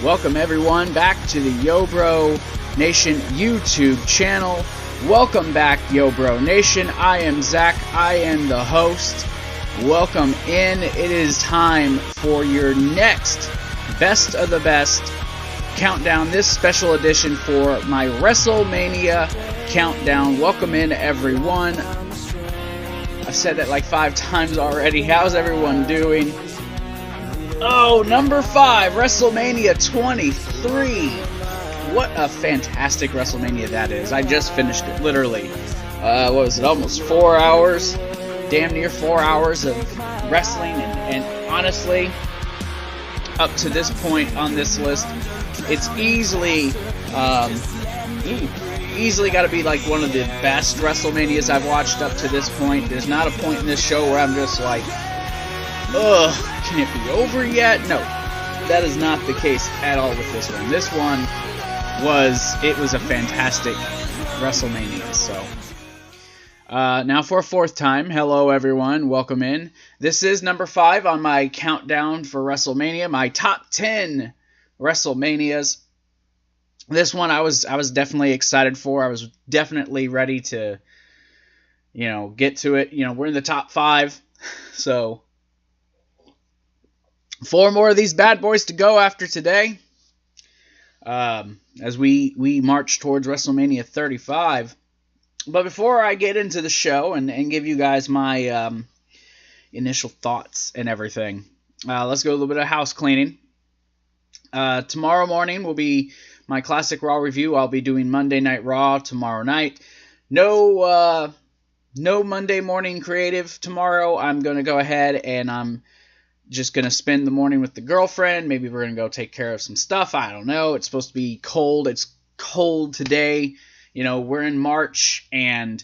Welcome everyone back to the Yo Bro Nation YouTube channel. Welcome back, Yo Bro Nation. I am Zach. I am the host. Welcome in. It is time for your next Best of the Best countdown. This special edition for my WrestleMania countdown. Welcome in, everyone. I've said that like 5 times already. How's everyone doing? Oh, number 5, WrestleMania 23. What a fantastic WrestleMania that is. I just finished it, literally. What was it, almost 4 hours? Damn near 4 hours of wrestling. And honestly, up to this point on this list, it's easily got to be like one of the best WrestleManias I've watched up to this point. There's not a point in this show where I'm just like, ugh, can it be over yet? No, that is not the case at all with this one. This one was a fantastic WrestleMania. So, now for a 4th time, hello everyone, welcome in. This is number 5 on my countdown for WrestleMania, my top 10 WrestleManias. This one I was definitely excited for. I was definitely ready to, get to it. We're in the top 5, so 4 more of these bad boys to go after today, as we march towards WrestleMania 35. But before I get into the show and give you guys my initial thoughts and everything, let's go a little bit of house cleaning. Tomorrow morning will be my Classic Raw review. I'll be doing Monday Night Raw tomorrow night. No Monday morning creative tomorrow. I'm going to go ahead and I'm just going to spend the morning with the girlfriend. Maybe we're going to go take care of some stuff. I don't know. It's supposed to be cold. It's cold today. We're in March, and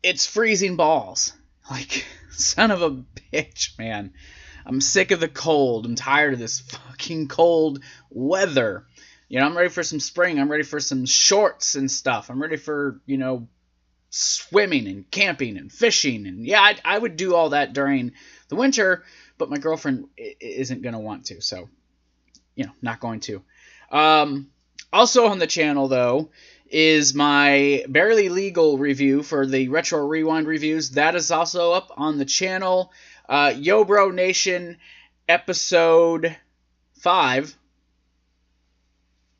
it's freezing balls. Like, son of a bitch, man. I'm sick of the cold. I'm tired of this fucking cold weather. I'm ready for some spring. I'm ready for some shorts and stuff. I'm ready for, swimming and camping and fishing. And, yeah, I would do all that during the winter, but my girlfriend isn't going to want to, so, not going to. Also on the channel, though, is my Barely Legal review for the Retro Rewind reviews. That is also up on the channel. Yo Bro Nation episode 5.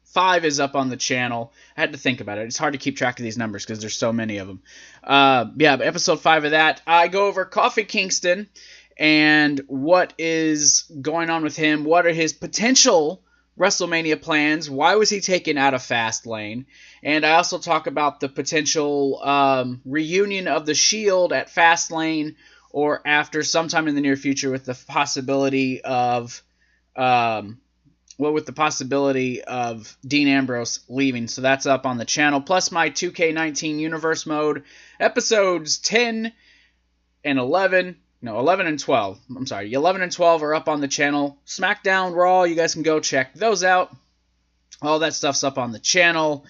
5 is up on the channel. I had to think about it. It's hard to keep track of these numbers because there's so many of them. Yeah, but episode 5 of that, I go over Kofi Kingston and what is going on with him. What are his potential WrestleMania plans? Why was he taken out of Fastlane? And I also talk about the potential reunion of the Shield at Fastlane or after sometime in the near future with the possibility of Dean Ambrose leaving. So that's up on the channel. Plus my 2K19 Universe Mode episodes 10 and 11. No, 11 and 12. I'm sorry. 11 and 12 are up on the channel. SmackDown, Raw, you guys can go check those out. All that stuff's up on the channel.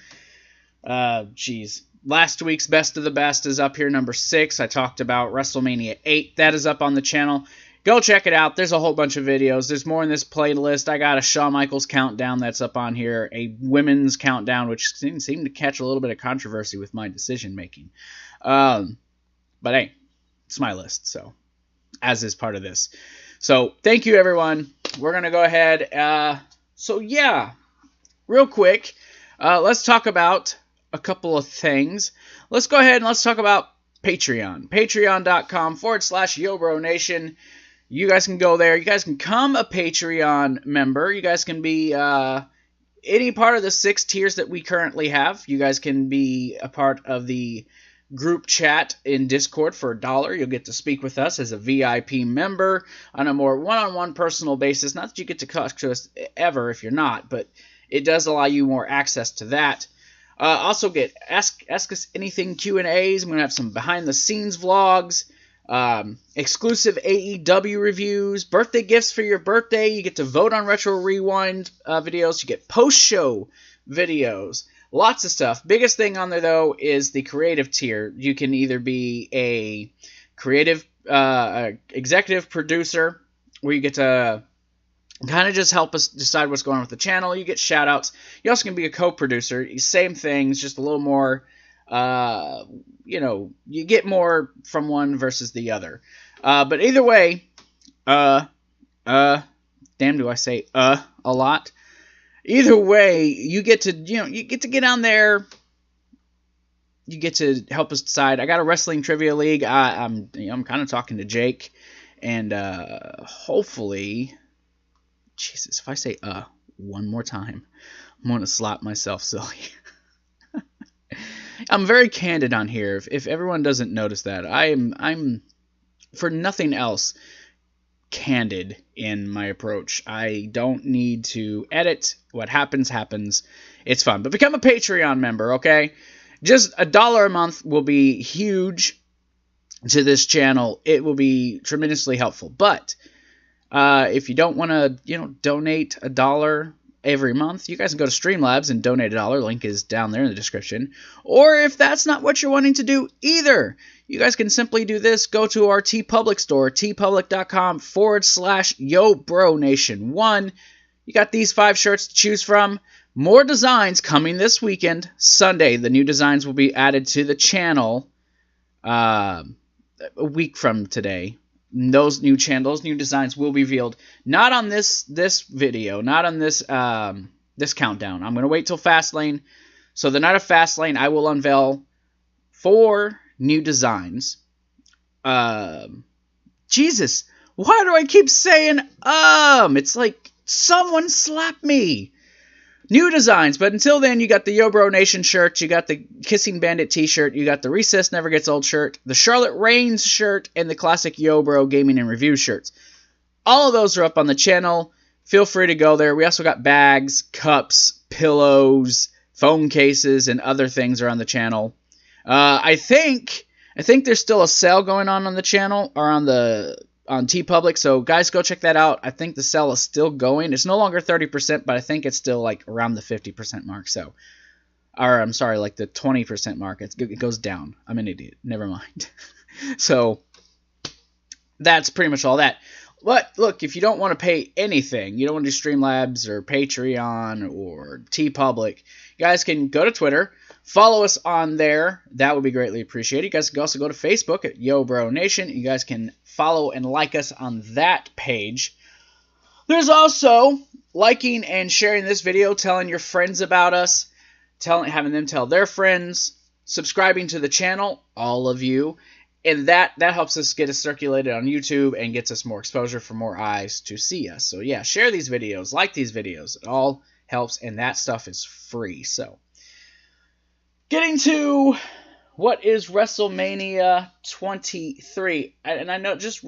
Last week's Best of the Best is up here, number 6. I talked about WrestleMania 8. That is up on the channel. Go check it out. There's a whole bunch of videos. There's more in this playlist. I got a Shawn Michaels countdown that's up on here. A women's countdown, which seemed to catch a little bit of controversy with my decision making. But hey, it's my list, so as is part of this. So thank you, everyone. We're going to go ahead. So yeah, real quick, let's talk about a couple of things. Let's go ahead and let's talk about Patreon. Patreon.com/YoBroNation. You guys can go there. You guys can become a Patreon member. You guys can be any part of the 6 tiers that we currently have. You guys can be a part of the group chat in Discord for $1. You'll get to speak with us as a VIP member on a more one-on-one personal basis. Not that you get to talk to us ever if you're not, but it does allow you more access to that. Also get ask us anything Q&As. I'm going to have some behind-the-scenes vlogs, exclusive AEW reviews, birthday gifts for your birthday. You get to vote on Retro Rewind videos. You get post-show videos. Lots of stuff. Biggest thing on there, though, is the creative tier. You can either be a creative executive producer, where you get to kind of just help us decide what's going on with the channel. You get shout-outs. You also can be a co-producer. Same things, just a little more, you know, you get more from one versus the other. But either way, damn, do I say a lot? Either way, you get to, you know, you get to get on there. You get to help us decide. I got a wrestling trivia league. I'm kind of talking to Jake, and hopefully, Jesus, if I say one more time, I'm gonna slap myself silly. I'm very candid on here. If everyone doesn't notice that, I'm for nothing else candid in my approach. I don't need to edit. What happens happens. It's fun. But become a Patreon member, okay? Just $1 a month will be huge to this channel. It will be tremendously helpful. But if you don't want to, you know, donate $1 every month, you guys can go to StreamLabs and donate $1. Link is down there in the description. Or if that's not what you're wanting to do either, you guys can simply do this. Go to our TeePublic store, teepublic.com/YoBroNation1. You got these 5 shirts to choose from. More designs coming this weekend, Sunday. The new designs will be added to the channel a week from today. Those new designs will be revealed. Not on this video, not on this this countdown. I'm gonna wait till Fastlane. So the night of Fastlane, I will unveil 4 new designs. Jesus, why do I keep saying It's like someone slapped me. New designs, but until then, you got the Yo Bro Nation shirt, you got the Kissing Bandit t-shirt, you got the Recess Never Gets Old shirt, the Charlotte Reigns shirt, and the classic Yo Bro Gaming and Review shirts. All of those are up on the channel. Feel free to go there. We also got bags, cups, pillows, phone cases, and other things are on the channel. I think there's still a sale going on the channel, or on TeePublic, so guys, go check that out. I think the sale is still going. It's no longer 30%, but I think it's still like around the 50% mark. So, or I'm sorry, like the 20% mark. It goes down. I'm an idiot. Never mind. So that's pretty much all that. But look, if you don't want to pay anything, you don't want to do Streamlabs or Patreon or TeePublic, you guys can go to Twitter. Follow us on there. That would be greatly appreciated. You guys can also go to Facebook at Yo Bro Nation. You guys can follow and like us on that page. There's also liking and sharing this video, telling your friends about us, having them tell their friends, subscribing to the channel, all of you, and that helps us get us circulated on YouTube and gets us more exposure for more eyes to see us. So yeah, share these videos, like these videos. It all helps, and that stuff is free. So getting to what is WrestleMania 23, and I noticed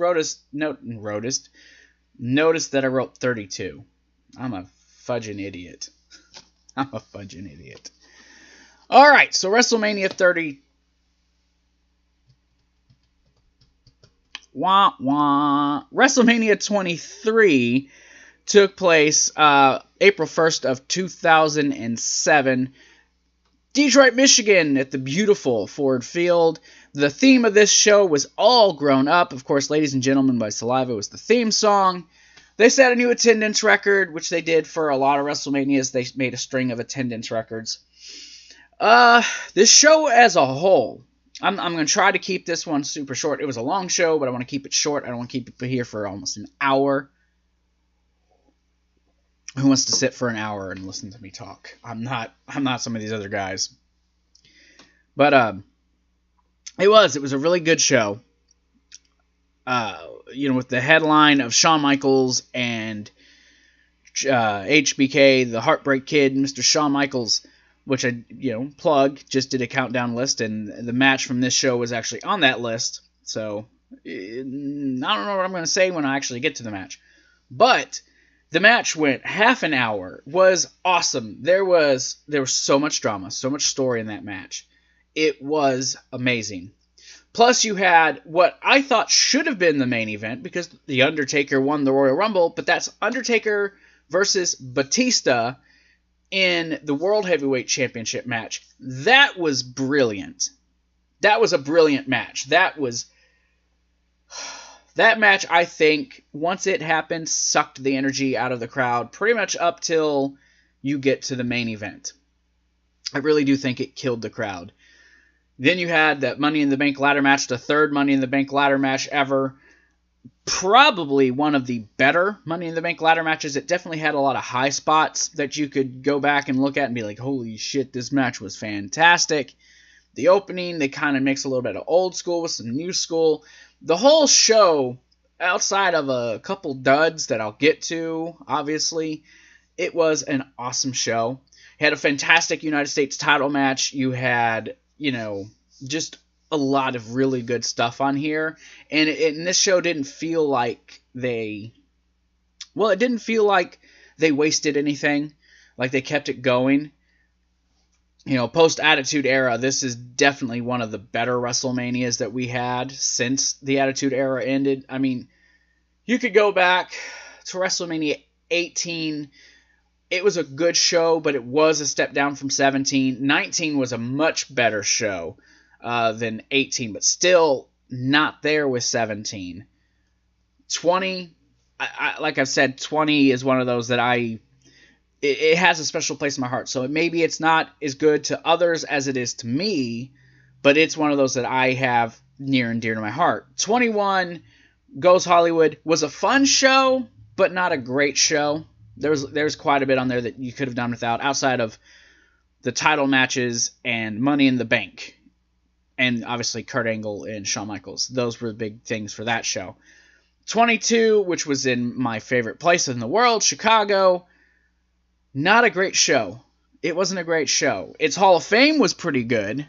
that I wrote 32. I'm a fudging idiot. I'm a fudging idiot. All right, so WrestleMania 30. WrestleMania 23 took place April 1st of 2007. Detroit, Michigan, at the beautiful Ford Field. The theme of this show was All Grown Up. Of course, Ladies and Gentlemen by Saliva was the theme song. They set a new attendance record, which they did for a lot of WrestleManias. They made a string of attendance records. This show as a whole, I'm going to try to keep this one super short. It was a long show, but I want to keep it short. I don't want to keep it here for almost an hour. Who wants to sit for an hour and listen to me talk? I'm not some of these other guys. But it was a really good show. You know, with the headline of Shawn Michaels and HBK, the Heartbreak Kid, Mr. Shawn Michaels, which I, plug, just did a countdown list, and the match from this show was actually on that list. So I don't know what I'm going to say when I actually get to the match. But the match went half an hour, was awesome. There was so much drama, so much story in that match. It was amazing. Plus, you had what I thought should have been the main event, because The Undertaker won the Royal Rumble, but that's Undertaker versus Batista in the World Heavyweight Championship match. That was brilliant. That was a brilliant match. That was That match, I think, once it happened, sucked the energy out of the crowd pretty much up till you get to the main event. I really do think it killed the crowd. Then you had that Money in the Bank ladder match, the third Money in the Bank ladder match ever. Probably one of the better Money in the Bank ladder matches. It definitely had a lot of high spots that you could go back and look at and be like, holy shit, this match was fantastic. The opening, they kind of mix a little bit of old school with some new school. The whole show, outside of a couple duds that I'll get to, obviously, it was an awesome show. You had a fantastic United States title match. You had, just a lot of really good stuff on here. And this show didn't feel like it didn't feel like they wasted anything. Like they kept it going. Post-Attitude Era, this is definitely one of the better WrestleManias that we had since the Attitude Era ended. I mean, you could go back to WrestleMania 18. It was a good show, but it was a step down from 17. 19 was a much better show than 18, but still not there with 17. 20, like I've said, 20 is one of those that it has a special place in my heart. So maybe it's not as good to others as it is to me, but it's one of those that I have near and dear to my heart. 21, Goes Hollywood, was a fun show, but not a great show. There's quite a bit on there that you could have done without, outside of the title matches and Money in the Bank. And obviously Kurt Angle and Shawn Michaels. Those were the big things for that show. 22, which was in my favorite place in the world, Chicago. Not a great show. It wasn't a great show. Its Hall of Fame was pretty good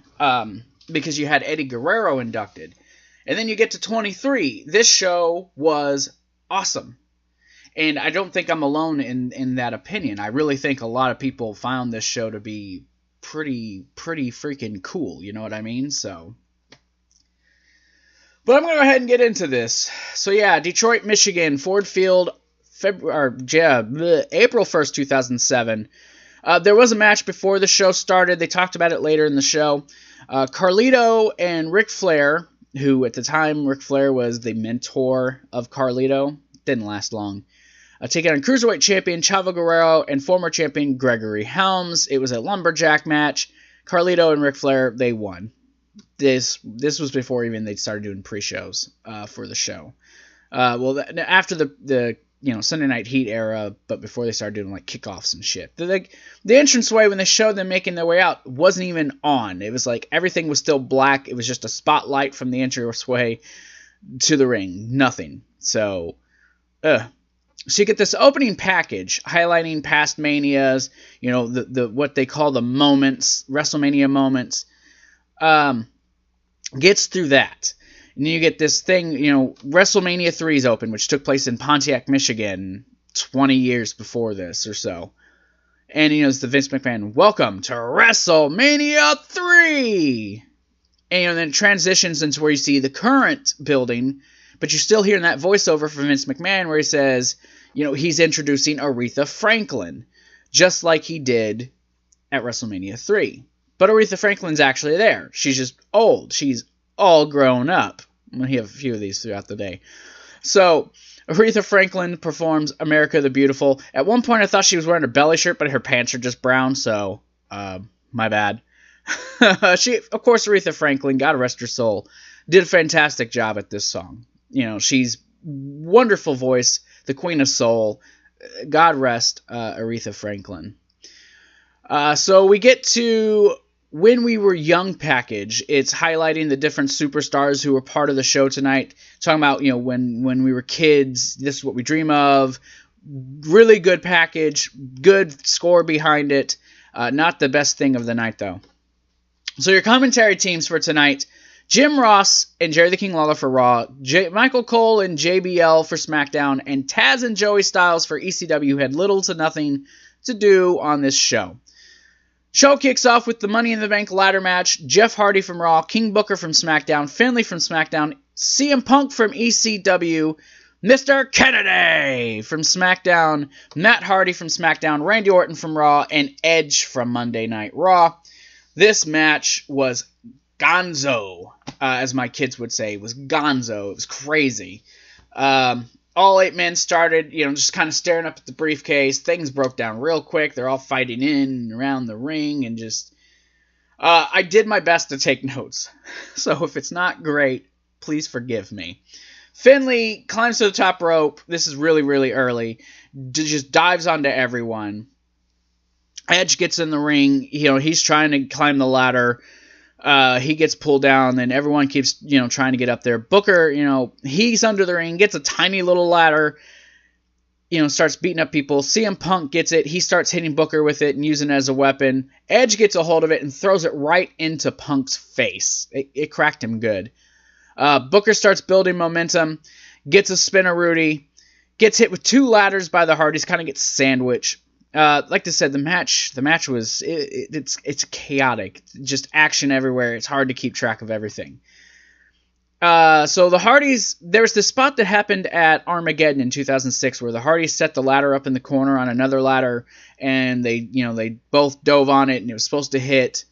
because you had Eddie Guerrero inducted. And then you get to 23. This show was awesome. And I don't think I'm alone in that opinion. I really think a lot of people found this show to be pretty freaking cool. You know what I mean? So, but I'm going to go ahead and get into this. So yeah, Detroit, Michigan, Ford Field, April 1st, 2007. There was a match before the show started. They talked about it later in the show. Carlito and Ric Flair, who at the time Ric Flair was the mentor of Carlito, didn't last long. Taking on Cruiserweight Champion Chavo Guerrero and former champion Gregory Helms. It was a lumberjack match. Carlito and Ric Flair, they won. This was before even they started doing pre-shows for the show. After the Sunday Night Heat era, but before they started doing like kickoffs and shit. The entranceway, when they showed them making their way out, wasn't even on. It was like everything was still black. It was just a spotlight from the entranceway to the ring. Nothing. So you get this opening package highlighting past manias, the what they call the moments, WrestleMania moments. Gets through that. And then you get this thing, WrestleMania 3 is open, which took place in Pontiac, Michigan 20 years before this or so. And, it's the Vince McMahon, welcome to WrestleMania 3! And then it transitions into where you see the current building, but you're still hearing that voiceover from Vince McMahon where he says, he's introducing Aretha Franklin, just like he did at WrestleMania 3. But Aretha Franklin's actually there. She's just old. She's all grown up. We have a few of these throughout the day. So, Aretha Franklin performs America the Beautiful. At one point, I thought she was wearing a belly shirt, but her pants are just brown, so, my bad. Of course, Aretha Franklin, God rest her soul, did a fantastic job at this song. She's wonderful voice, the Queen of Soul. God rest Aretha Franklin. So we get to When We Were Young package. It's highlighting the different superstars who were part of the show tonight. Talking about, when we were kids, this is what we dream of. Really good package. Good score behind it. Not the best thing of the night, though. So your commentary teams for tonight: Jim Ross and Jerry the King Lawler for Raw, Michael Cole and JBL for SmackDown, and Taz and Joey Styles for ECW, who had little to nothing to do on this show. Show kicks off with the Money in the Bank ladder match. Jeff Hardy from Raw, King Booker from SmackDown, Finlay from SmackDown, CM Punk from ECW, Mr. Kennedy from SmackDown, Matt Hardy from SmackDown, Randy Orton from Raw, and Edge from Monday Night Raw. This match was gonzo, as my kids would say. It was gonzo. It was crazy. All 8 men started, just kind of staring up at the briefcase. Things broke down real quick. They're all fighting in and around the ring and just... I did my best to take notes. So if it's not great, please forgive me. Finley climbs to the top rope. This is really, really early. Just dives onto everyone. Edge gets in the ring. He's trying to climb the ladder. He gets pulled down, and everyone keeps, trying to get up there. Booker, he's under the ring, gets a tiny little ladder, starts beating up people. CM Punk gets it. He starts hitting Booker with it and using it as a weapon. Edge gets a hold of it and throws it right into Punk's face. It cracked him good. Booker starts building momentum, gets a spinner Rudy, gets hit with 2 ladders by the Hardys, kind of gets sandwiched. Like I said, the match was it's chaotic, just action everywhere. It's hard to keep track of everything. So the Hardys, there's this spot that happened at Armageddon in 2006 where the Hardys set the ladder up in the corner on another ladder, and they both dove on it, and it was supposed to hit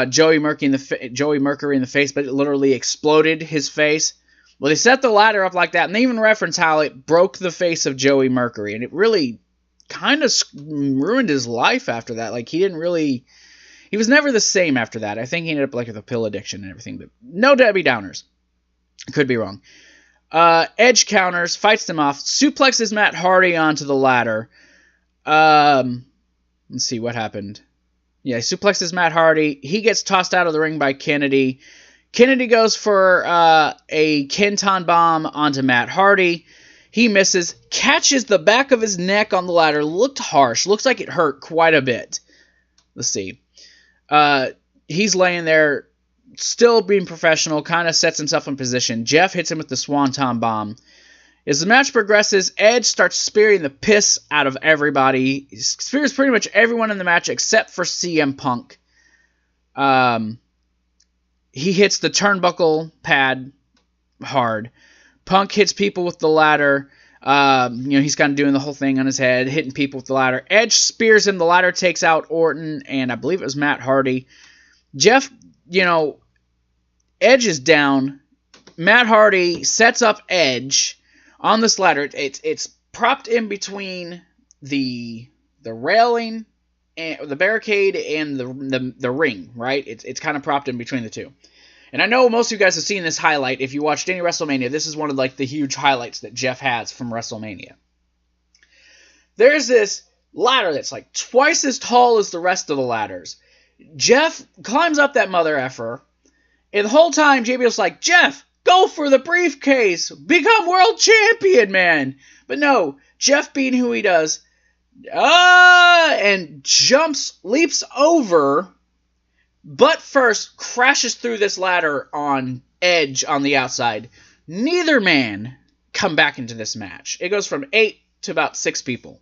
Joey Mercury in the face, but it literally exploded his face. Well, they set the ladder up like that, and they even reference how it broke the face of Joey Mercury, and it really kind of ruined his life after that. Like, he was never the same after that. I think he ended up with a pill addiction and everything, but no Debbie Downers. Could be wrong. Edge counters, fights them off, suplexes Matt Hardy onto the ladder. Let's see what happened. Yeah, he suplexes Matt Hardy. He gets tossed out of the ring by Kennedy. Kennedy goes for a Kenton bomb onto Matt Hardy. He misses, catches the back of his neck on the ladder. Looked harsh. Looks like it hurt quite a bit. Let's see. He's laying there, still being professional, kind of sets himself in position. Jeff hits him with the Swanton bomb. As the match progresses, Edge starts spearing the piss out of everybody. He spears pretty much everyone in the match except for CM Punk. He hits the turnbuckle pad hard. Punk hits people with the ladder. He's kind of doing the whole thing on his head, hitting people with the ladder. Edge spears him. The ladder takes out Orton, and I believe it was Matt Hardy. Jeff, Edge is down. Matt Hardy sets up Edge on this ladder. It's propped in between the railing, and the barricade, and the ring, right? It's kind of propped in between the two. And I know most of you guys have seen this highlight. If you watched any WrestleMania, this is one of the huge highlights that Jeff has from WrestleMania. There's this ladder that's twice as tall as the rest of the ladders. Jeff climbs up that mother effer, and the whole time JBL's like, Jeff, go for the briefcase, become world champion, man. But no, Jeff, being who he does, and leaps over, but first crashes through this ladder on Edge on the outside. Neither man come back into this match. It goes from 8 to about 6 people.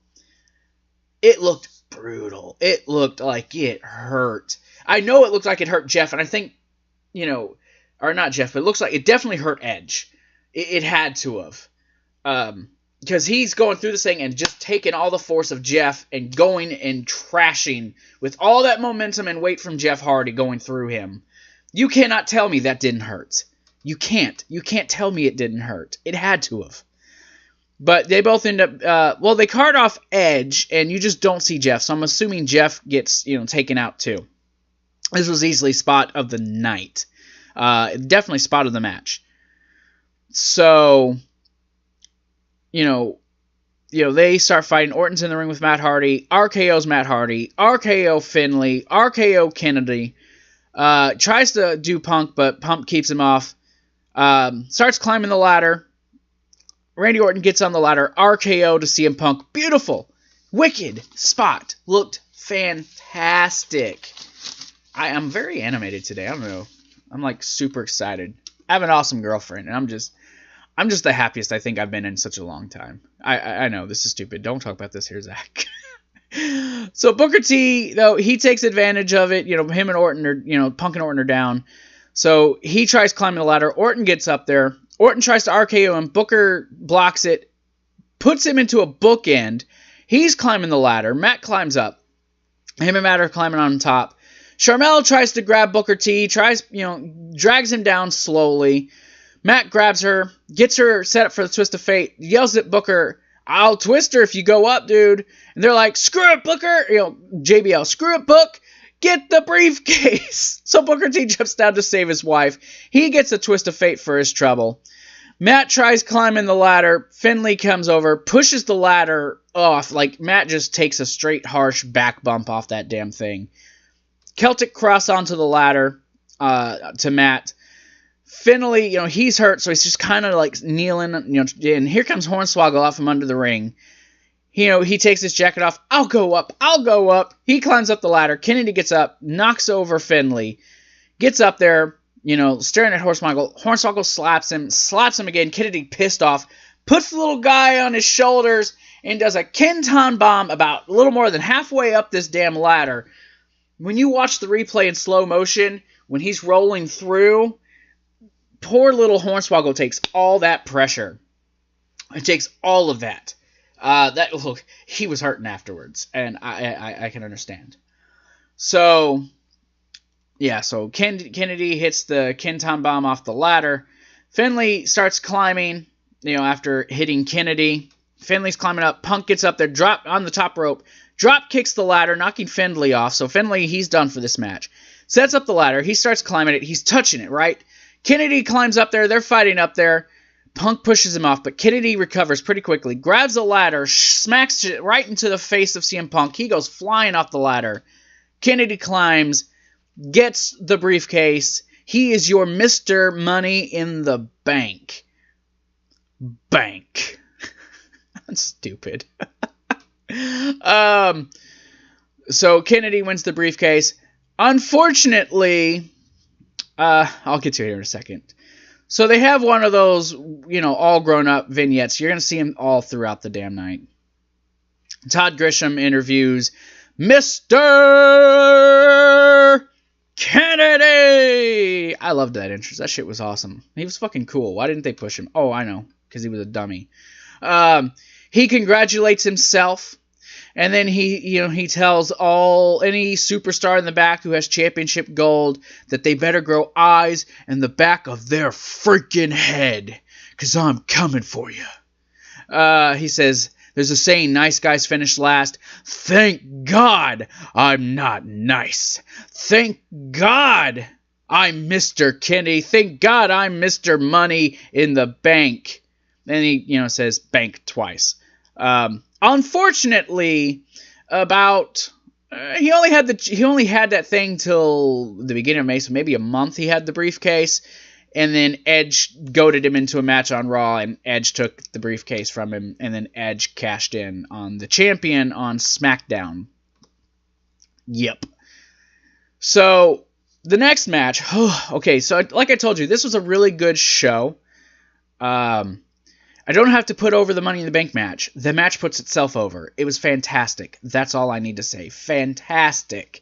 It looked brutal. It looked like it hurt. I know it looked like it hurt Jeff, and I think, or not Jeff, but it looks like it definitely hurt Edge. It had to have. Because he's going through this thing and just taking all the force of Jeff and going and trashing with all that momentum and weight from Jeff Hardy going through him. You cannot tell me that didn't hurt. You can't. You can't tell me it didn't hurt. It had to have. But they both end up, they cart off Edge, and you just don't see Jeff. So I'm assuming Jeff gets, taken out too. This was easily spot of the night. Definitely spot of the match. So, they start fighting. Orton's in the ring with Matt Hardy. RKO's Matt Hardy. RKO Finley. RKO Kennedy. Tries to do Punk, but Punk keeps him off. Starts climbing the ladder. Randy Orton gets on the ladder. RKO to CM Punk. Beautiful. Wicked spot. Looked fantastic. I am very animated today. I don't know. I'm super excited. I have an awesome girlfriend, and I'm just the happiest I think I've been in such a long time. I know, this is stupid. Don't talk about this here, Zach. So Booker T, though, he takes advantage of it. Him and Orton are, Punk and Orton are down. So he tries climbing the ladder. Orton gets up there. Orton tries to RKO him. Booker blocks it. Puts him into a bookend. He's climbing the ladder. Matt climbs up. Him and Matt are climbing on top. Sharmell tries to grab Booker T. Drags him down slowly. Matt grabs her, gets her set up for the twist of fate, yells at Booker, "I'll twist her if you go up, dude." And they're like, "Screw it, Booker." JBL, "Screw it, Book. Get the briefcase." So Booker T jumps down to save his wife. He gets a twist of fate for his trouble. Matt tries climbing the ladder. Finlay comes over, pushes the ladder off. Like, Matt just takes a straight, harsh back bump off that damn thing. Celtic cross onto the ladder to Matt. Finlay, he's hurt, so he's just kind of like kneeling, and here comes Hornswoggle out from under the ring. He takes his jacket off. I'll go up. He climbs up the ladder. Kennedy gets up, knocks over Finlay, gets up there, staring at Hornswoggle. Hornswoggle slaps him again. Kennedy, pissed off, puts the little guy on his shoulders and does a Kenton bomb about a little more than halfway up this damn ladder. When you watch the replay in slow motion, when he's rolling through, poor little Hornswoggle takes all that pressure. It takes all of that. Look, he was hurting afterwards, and I can understand. So, yeah, so Kennedy hits the Kenton bomb off the ladder. Finlay starts climbing, after hitting Kennedy. Finlay's climbing up. Punk gets up there, drop on the top rope, drop kicks the ladder, knocking Finlay off. So Finlay, he's done for this match. Sets up the ladder. He starts climbing it. He's touching it, right? Kennedy climbs up there. They're fighting up there. Punk pushes him off, but Kennedy recovers pretty quickly. Grabs the ladder, smacks it right into the face of CM Punk. He goes flying off the ladder. Kennedy climbs, gets the briefcase. He is your Mr. Money in the Bank. Bank. That's stupid. So Kennedy wins the briefcase. Unfortunately, I'll get to it here in a second. So they have one of those, all grown up vignettes. You're going to see them all throughout the damn night. Todd Grisham interviews Mr. Kennedy. I loved that intro. That shit was awesome. He was fucking cool. Why didn't they push him? Oh, I know. Because he was a dummy. He congratulates himself. And then he tells any superstar in the back who has championship gold that they better grow eyes in the back of their freaking head, because I'm coming for you. He says, there's a saying, nice guys finish last. Thank God I'm not nice. Thank God I'm Mr. Kennedy. Thank God I'm Mr. Money in the Bank. Then he, says bank twice. Unfortunately, he only had that thing till the beginning of May, so maybe a month he had the briefcase, and then Edge goaded him into a match on Raw, and Edge took the briefcase from him, and then Edge cashed in on the champion on SmackDown. Yep. So the next match, okay, so like I told you, this was a really good show. I don't have to put over the Money in the Bank match. The match puts itself over. It was fantastic. That's all I need to say. Fantastic.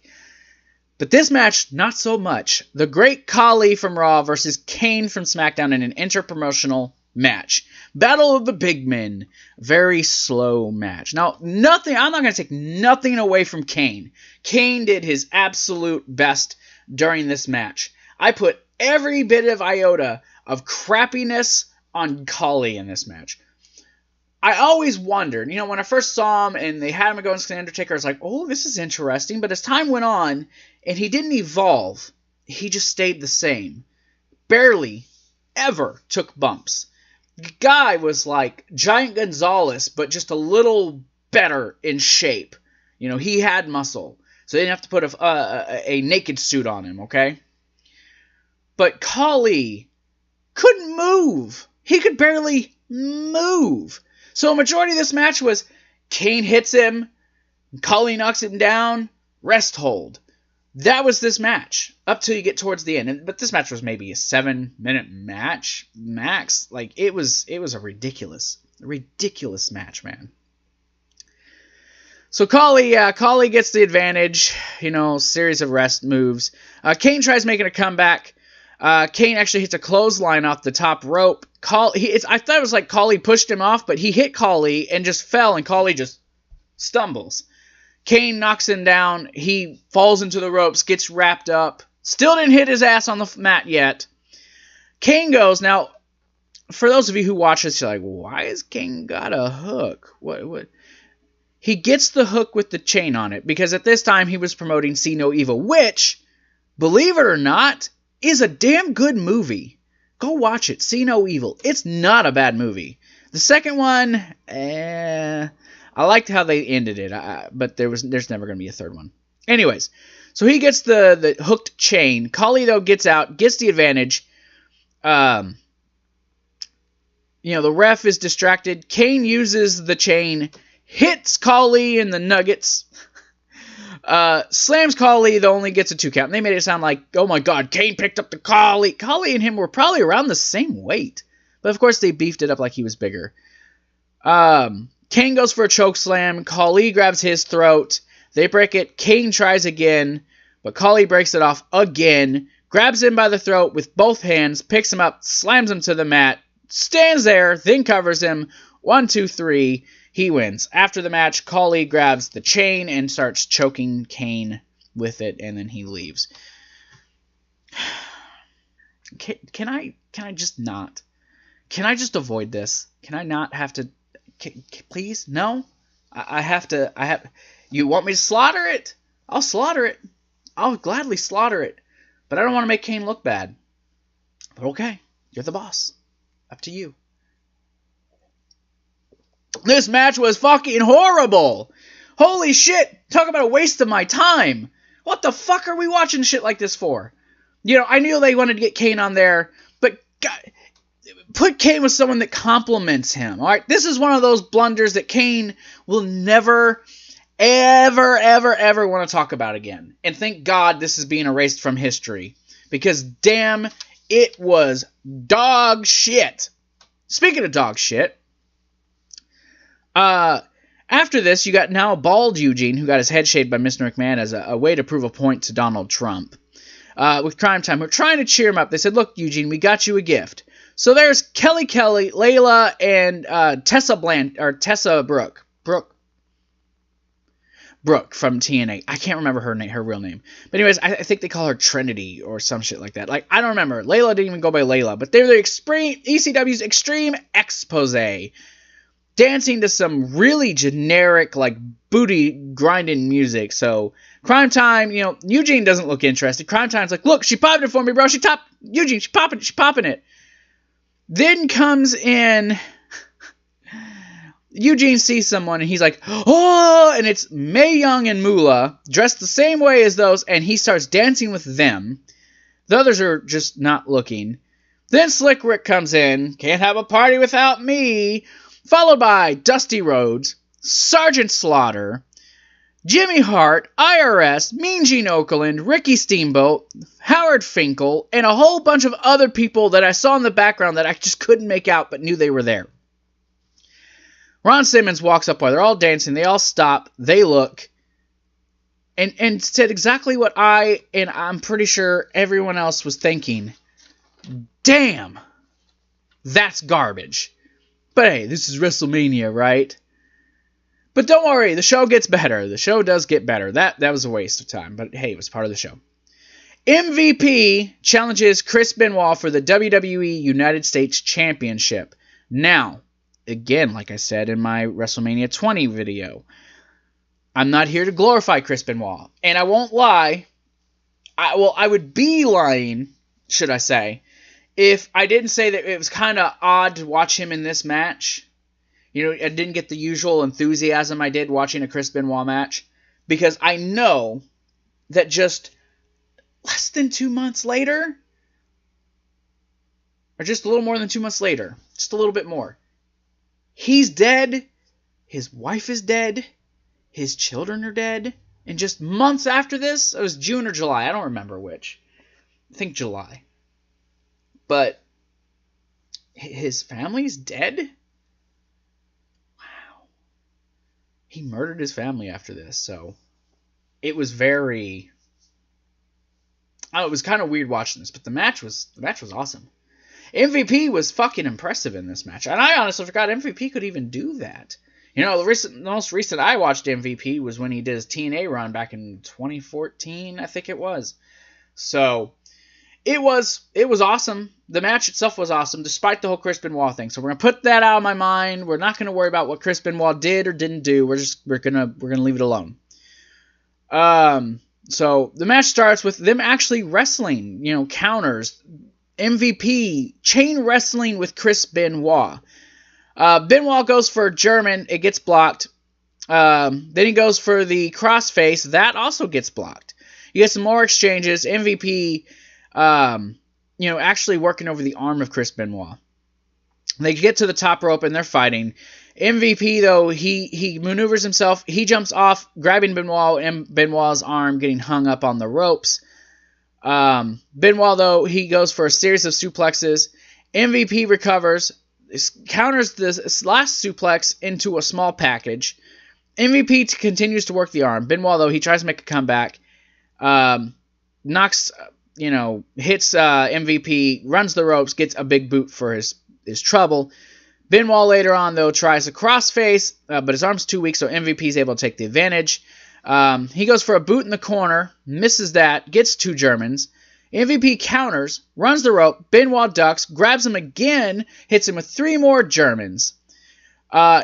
But this match, not so much. The Great Khali from Raw versus Kane from SmackDown in an interpromotional match. Battle of the Big Men. Very slow match. Now, I'm not going to take nothing away from Kane. Kane did his absolute best during this match. I put every bit of iota of crappiness on Khali in this match. I always wondered, when I first saw him and they had him go against the Undertaker, I was like, oh, this is interesting. But as time went on and he didn't evolve, he just stayed the same. Barely ever took bumps. The guy was like Giant Gonzalez, but just a little better in shape. He had muscle, so they didn't have to put a naked suit on him, okay? But Khali couldn't move. He could barely move. So a majority of this match was Kane hits him, Khali knocks him down, rest hold. That was this match up till you get towards the end. But this match was maybe a 7-minute match max. Like, it was a ridiculous match, man. So Khali gets the advantage. Series of rest moves. Kane tries making a comeback. Kane actually hits a clothesline off the top rope. I thought it was like Khali pushed him off, but he hit Khali and just fell, and Khali just stumbles. Kane knocks him down. He falls into the ropes, gets wrapped up. Still didn't hit his ass on the mat yet. Kane goes. Now, for those of you who watch this, you're like, why has Kane got a hook? What? He gets the hook with the chain on it because at this time he was promoting See No Evil, which, believe it or not, is a damn good movie. Go watch it. See No Evil. It's not a bad movie. The second one, I liked how they ended it, but there's never going to be a third one. Anyways, so he gets the hooked chain. Khali, though, gets out, gets the advantage. The ref is distracted. Kane uses the chain, hits Khali in the nuggets, slams Khali, though only gets a 2 count. And they made it sound like, oh my god, Kane picked up the Khali. Khali and him were probably around the same weight. But of course they beefed it up like he was bigger. Kane goes for a choke slam. Khali grabs his throat. They break it. Kane tries again, but Khali breaks it off again. Grabs him by the throat with both hands, picks him up, slams him to the mat, stands there, then covers him. 1, 2, 3. He wins. After the match, Khali grabs the chain and starts choking Kane with it, and then he leaves. Can I just not? Can I just avoid this? Can I not have to? Please? No? I have to. You want me to slaughter it? I'll slaughter it. I'll gladly slaughter it. But I don't want to make Kane look bad. But okay. You're the boss. Up to you. This match was fucking horrible. Holy shit. Talk about a waste of my time. What the fuck are we watching shit like this for? I knew they wanted to get Kane on there, but God, put Kane with someone that compliments him. All right, this is one of those blunders that Kane will never, ever, ever, ever want to talk about again. And thank God this is being erased from history, because damn, it was dog shit. Speaking of dog shit, after this, you got now a bald Eugene who got his head shaved by Mr. McMahon as a way to prove a point to Donald Trump. With Crime Time, we're trying to cheer him up. They said, look, Eugene, we got you a gift. So there's Kelly, Layla, and Tessa Brooke from TNA. I can't remember her real name. But anyways, I think they call her Trinity or some shit like that. Like, I don't remember. Layla didn't even go by Layla. But they're the ECW's Extreme Expose. Dancing to some really generic, like, booty grinding music. So, Crime Time, Eugene doesn't look interested. Crime Time's like, look, she popped it for me, bro. Eugene, she popping it. Then comes in, Eugene sees someone, and he's like, oh, and it's Mae Young and Moolah, dressed the same way as those, and he starts dancing with them. The others are just not looking. Then Slick Rick comes in, can't have a party without me, followed by Dusty Rhodes, Sergeant Slaughter, Jimmy Hart, IRS, Mean Gene Okerlund, Ricky Steamboat, Howard Finkel, and a whole bunch of other people that I saw in the background that I just couldn't make out but knew they were there. Ron Simmons walks up while they're all dancing. They all stop. They look. And said exactly what I'm pretty sure everyone else was thinking. Damn. That's garbage. But hey, this is WrestleMania, right? But don't worry, the show gets better. The show does get better. That was a waste of time, but hey, it was part of the show. MVP challenges Chris Benoit for the WWE United States Championship. Now, again, like I said in my WrestleMania 20 video, I'm not here to glorify Chris Benoit. And I won't lie. I would be lying, should I say, if I didn't say that it was kind of odd to watch him in this match. I didn't get the usual enthusiasm I did watching a Chris Benoit match. Because I know that just less than 2 months later, or just a little more than 2 months later, just a little bit more, he's dead, his wife is dead, his children are dead, and just months after this, it was June or July, I don't remember which, I think July, but his family's dead? He murdered his family after this, so it was very... it was kind of weird watching this, but the match was awesome. MVP was fucking impressive in this match, and I honestly forgot MVP could even do that. The most recent I watched MVP was when he did his TNA run back in 2014, I think it was. So, it was awesome. The match itself was awesome, despite the whole Chris Benoit thing. So we're gonna put that out of my mind. We're not gonna worry about what Chris Benoit did or didn't do. We're gonna leave it alone. So the match starts with them actually wrestling. You know, counters. MVP chain wrestling with Chris Benoit. Benoit goes for German. It gets blocked. Then he goes for the crossface. That also gets blocked. You get some more exchanges. MVP, actually working over the arm of Chris Benoit. They get to the top rope and they're fighting. MVP, though, he maneuvers himself. He jumps off, grabbing Benoit and Benoit's arm, getting hung up on the ropes. Benoit, though, he goes for a series of suplexes. MVP recovers, counters this last suplex into a small package. MVP continues to work the arm. Benoit, though, he tries to make a comeback. Hits MVP, runs the ropes, gets a big boot for his trouble. Benoit later on, though, tries a crossface, but his arm's too weak, so MVP is able to take the advantage. He goes for a boot in the corner, misses that, gets 2 Germans. MVP counters, runs the rope, Benoit ducks, grabs him again, hits him with 3 more Germans.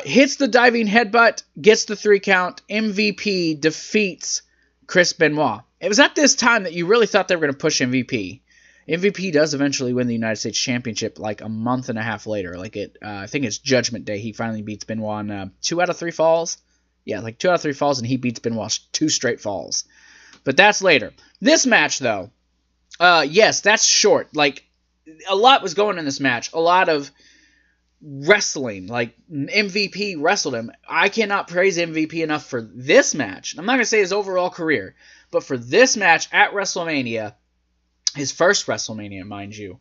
Hits the diving headbutt, gets the 3 count. MVP defeats Chris Benoit. It was at this time that you really thought they were going to push MVP. MVP does eventually win the United States Championship like a month and a half later. I think it's Judgment Day. He finally beats Benoit in 2 out of 3 falls. Yeah, 2 out of 3 falls, and he beats Benoit 2 straight falls. But that's later. This match, though, yes, that's short. A lot was going in this match. A lot of wrestling. MVP wrestled him. I cannot praise MVP enough for this match. I'm not going to say his overall career, but for this match at WrestleMania, his first WrestleMania, mind you,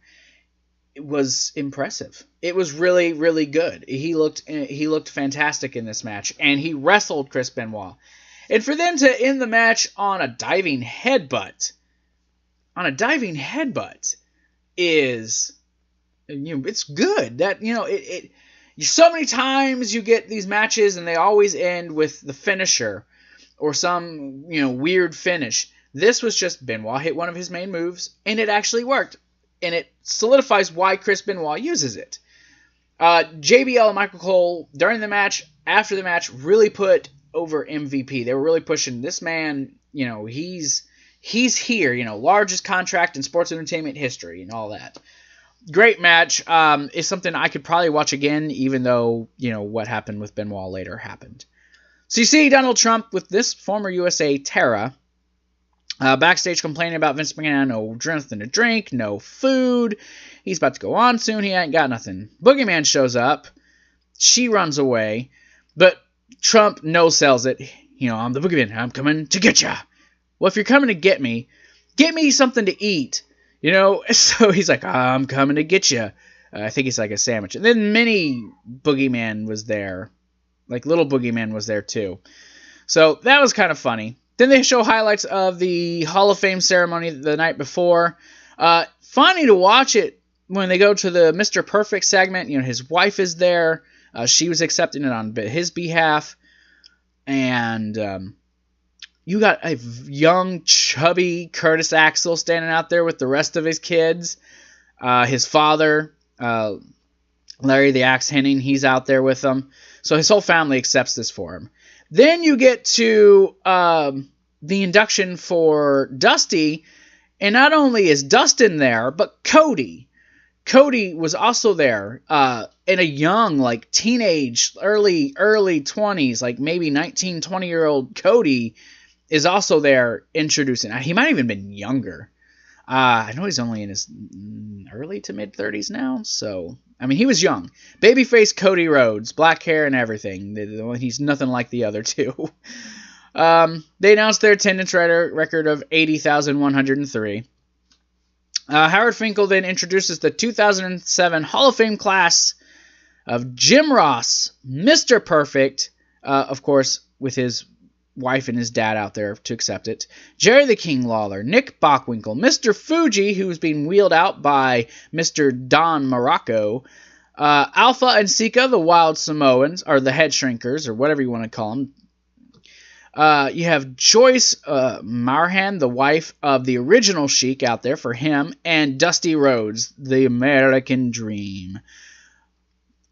it was impressive. It was really, really good. He looked fantastic in this match, and he wrestled Chris Benoit. And for them to end the match on a diving headbutt, is, it's good. That, so many times you get these matches and they always end with the finisher or some, weird finish. This was just Benoit hit one of his main moves, and it actually worked. And it solidifies why Chris Benoit uses it. JBL and Michael Cole, during the match, after the match, really put over MVP. They were really pushing this man, he's here, largest contract in sports entertainment history and all that. Great match. It's something I could probably watch again, even though, what happened with Benoit later happened. So you see Donald Trump with this former USA Terra, backstage complaining about Vince McMahon, no nothing to drink, no food. He's about to go on soon. He ain't got nothing. Boogeyman shows up. She runs away. But Trump no-sells it. I'm the Boogeyman. I'm coming to get ya. Well, if you're coming to get me something to eat. So he's like, I'm coming to get you. I think it's like a sandwich. And then mini Boogeyman was there. Little Boogeyman was there too. So that was kind of funny. Then they show highlights of the Hall of Fame ceremony the night before. Funny to watch it when they go to the Mr. Perfect segment. His wife is there. She was accepting it on his behalf. And you got a young, chubby Curtis Axel standing out there with the rest of his kids. His father, Larry the Axe Henning, he's out there with them. So his whole family accepts this for him. Then you get to the induction for Dusty, and not only is Dustin there, but Cody. Cody was also there, in a young, teenage, early 20s, maybe 19, 20-year-old Cody is also there introducing. He might have even been younger. I know he's only in his early to mid-30s now, so, he was young. Babyface Cody Rhodes, black hair and everything. He's nothing like the other two. They announced their attendance record of 80,103. Howard Finkel then introduces the 2007 Hall of Fame class of Jim Ross, Mr. Perfect, of course, with his wife and his dad out there to accept it. Jerry the King Lawler, Nick Bockwinkel, Mr. Fuji, who was being wheeled out by Mr. Don Morocco, Alpha and Sika, the Wild Samoans, or the Head Shrinkers, or whatever you want to call them. You have Joyce Marhan, the wife of the original Sheik, out there for him, and Dusty Rhodes, the American Dream.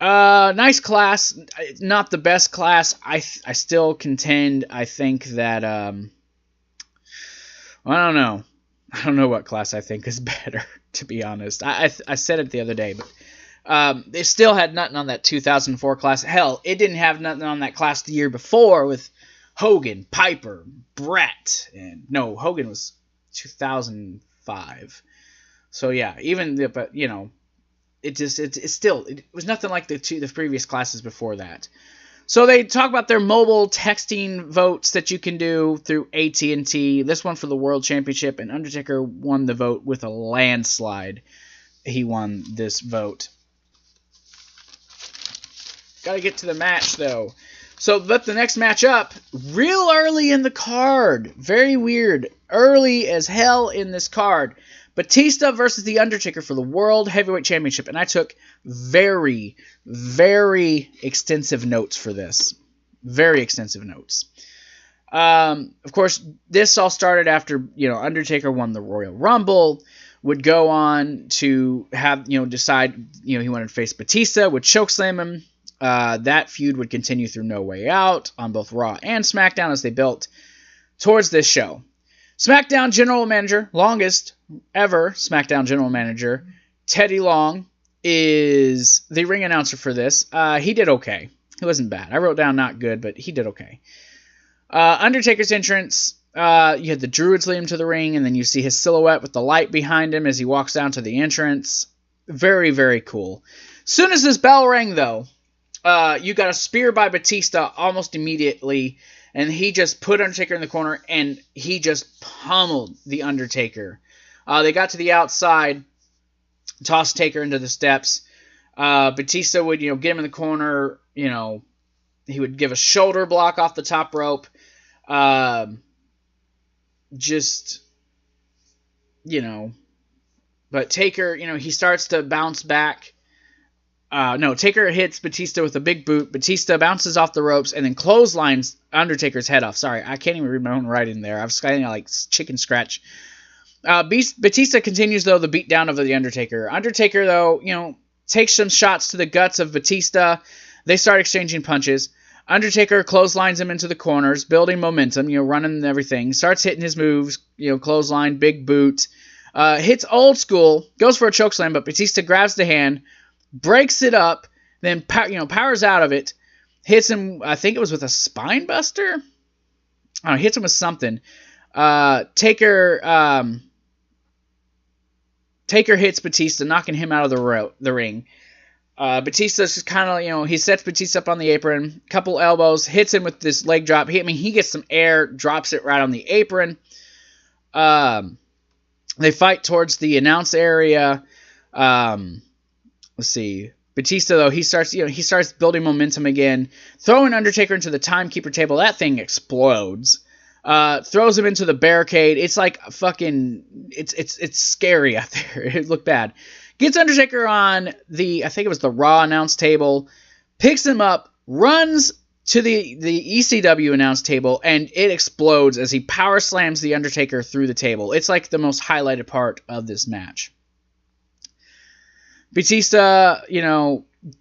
Nice class. Not the best class. I still contend. I think that I don't know. I don't know what class I think is better, to be honest. I said it the other day, but they still had nothing on that 2004 class. Hell, it didn't have nothing on that class the year before with Hogan, Piper, Brett, and no, Hogan was 2005. So yeah, but you know, it was nothing like the previous classes before that. So they talk about their mobile texting votes that you can do through AT&T. This one for the World Championship, and Undertaker won the vote with a landslide. He won this vote. Got to get to the match though. So let the next match up real early in the card. Very weird. Early as hell in this card. Batista versus The Undertaker for the World Heavyweight Championship. And I took very, very extensive notes for this. Very extensive notes. Of course, this all started after, Undertaker won the Royal Rumble. Would go on to have, decide, he wanted to face Batista. Would chokeslam him. That feud would continue through No Way Out on both Raw and SmackDown as they built towards this show. SmackDown General Manager, longest ever SmackDown General Manager, Teddy Long, is the ring announcer for this. He did okay. He wasn't bad. I wrote down not good, but he did okay. Undertaker's entrance, you had the Druids lead him to the ring, and then you see his silhouette with the light behind him as he walks down to the entrance. Very, very cool. Soon as this bell rang, though, you got a spear by Batista almost immediately, and he just put Undertaker in the corner, and he just pummeled the Undertaker. They got to the outside, tossed Taker into the steps. Batista would, get him in the corner. He would give a shoulder block off the top rope. But Taker, he starts to bounce back. Taker hits Batista with a big boot. Batista bounces off the ropes and then clotheslines Undertaker's head off. Sorry, I can't even read my own writing there. I was kind of like chicken scratch. Batista continues, though, the beatdown of the Undertaker. Undertaker, though, takes some shots to the guts of Batista. They start exchanging punches. Undertaker clotheslines him into the corners, building momentum, running everything. Starts hitting his moves, clothesline, big boot. Hits old school, goes for a chokeslam, but Batista grabs the hand, breaks it up, then powers out of it, hits him, I think it was with a spine buster? Hits him with something. Taker hits Batista, knocking him out of the ring. Batista's just kind of, he sets Batista up on the apron, couple elbows, hits him with this leg drop. He gets some air, drops it right on the apron. They fight towards the announce area. Let's see. Batista, though, he starts building momentum again, throwing Undertaker into the timekeeper table. That thing explodes. Throws him into the barricade. It's like fucking. It's scary out there. It looked bad. Gets Undertaker on I think it was the Raw announce table. Picks him up, runs to the ECW announce table, and it explodes as he power slams the Undertaker through the table. It's like the most highlighted part of this match. Batista,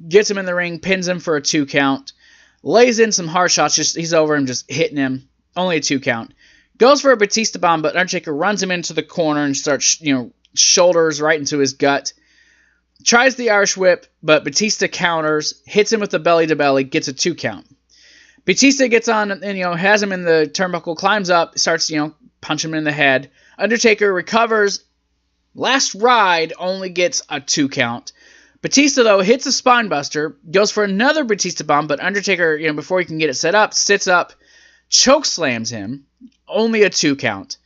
gets him in the ring, pins him for a 2 count, lays in some hard shots, he's over him, just hitting him, only a 2 count. Goes for a Batista bomb, but Undertaker runs him into the corner and starts, shoulders right into his gut. Tries the Irish whip, but Batista counters, hits him with the belly-to-belly, gets a 2 count. Batista gets on and, has him in the turnbuckle, climbs up, starts, punching him in the head. Undertaker recovers. Last ride only gets a 2 count. Batista, though, hits a spine buster, goes for another Batista bomb, but Undertaker, before he can get it set up, sits up, choke slams him, only a 2 count.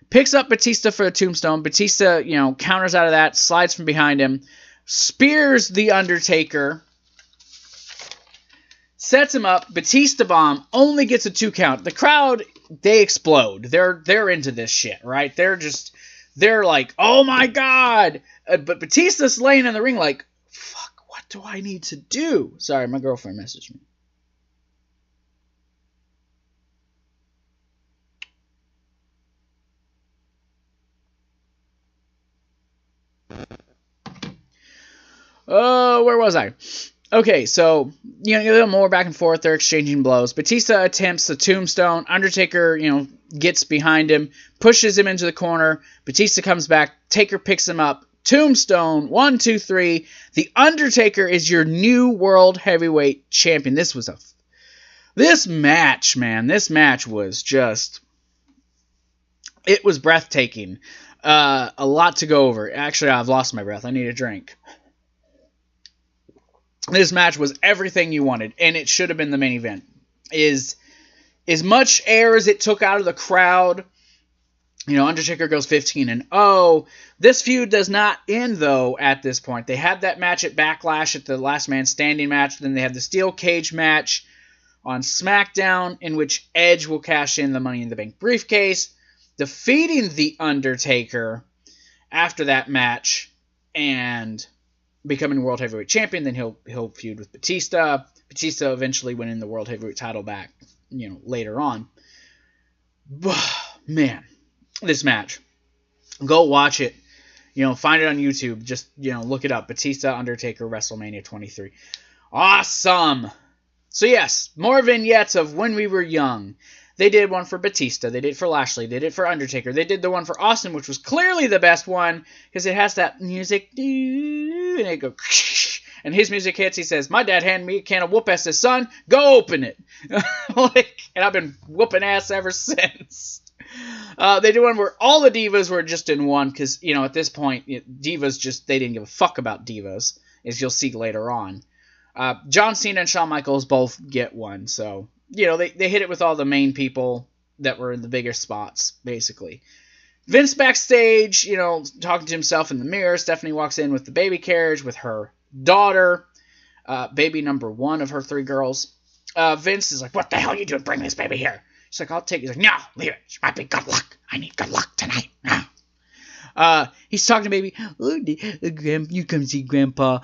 Picks up Batista for a tombstone. Batista, counters out of that, slides from behind him, spears the Undertaker, sets him up, Batista bomb, only gets a 2 count. The crowd, they explode. They're into this shit, right? They're like, oh my god! But Batista's laying in the ring like, fuck, what do I need to do? Sorry, my girlfriend messaged me. Where was I? Okay, so, you know, a little more back and forth. They're exchanging blows. Batista attempts the tombstone. Undertaker, you know, gets behind him, pushes him into the corner. Batista comes back. Taker picks him up. Tombstone, 1, 2, 3. The Undertaker is your new World Heavyweight Champion. This match, man, this match was just, it was breathtaking. A lot to go over. Actually, I've lost my breath. I need a drink. This match was everything you wanted, and it should have been the main event. As much air as it took out of the crowd, you know, Undertaker goes 15-0. This feud does not end, though, at this point. They had that match at Backlash at the Last Man Standing match. Then they have the Steel Cage match on SmackDown, in which Edge will cash in the Money in the Bank briefcase, defeating The Undertaker after that match, and becoming World Heavyweight Champion. Then he'll feud with Batista. Batista eventually winning the World Heavyweight title back, you know, later on. Man, this match. Go watch it. You know, find it on YouTube. Just, you know, look it up. Batista, Undertaker, WrestleMania 23. Awesome! So yes, more vignettes of when we were young. They did one for Batista. They did for Lashley. They did for Undertaker. They did the one for Austin, which was clearly the best one, because it has that music, and it goes, and his music hits. He says, "My dad handed me a can of whoop ass, his son. Go open it." And I've been whooping ass ever since. They did one where all the divas were just in one, because, you know, at this point, divas just, they didn't give a fuck about divas, as you'll see later on. John Cena and Shawn Michaels both get one, so, you know, they hit it with all the main people that were in the bigger spots, basically. Vince backstage, you know, talking to himself in the mirror. Stephanie walks in with the baby carriage with her daughter, baby number 1 of her 3 girls. Vince is like, "What the hell are you doing? Bring this baby here." She's like, "I'll take it." He's like, "No, leave it. She might be good luck. I need good luck tonight." He's talking to baby. "Oh, you come see Grandpa.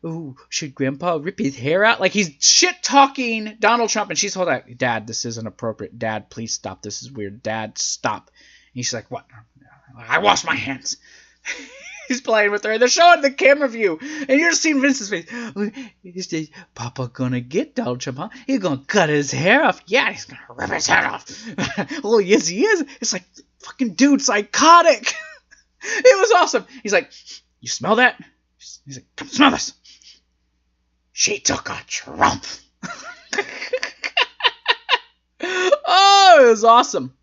Oh, should Grandpa rip his hair out?" Like, he's shit-talking Donald Trump, and she's holding out, "Dad, this isn't appropriate. Dad, please stop. This is weird. Dad, stop." And she's like, "What?" "I wash my hands." He's playing with her. They're showing the camera view, and you're just seeing Vince's face. Is Papa gonna get Donald Trump, huh? He's gonna cut his hair off. Yeah, he's gonna rip his head off. Oh, yes, he is. It's like, fucking dude, psychotic. It was awesome. He's like, "You smell that?" He's like, "Come smell this." She took a Trump. Oh, it was awesome.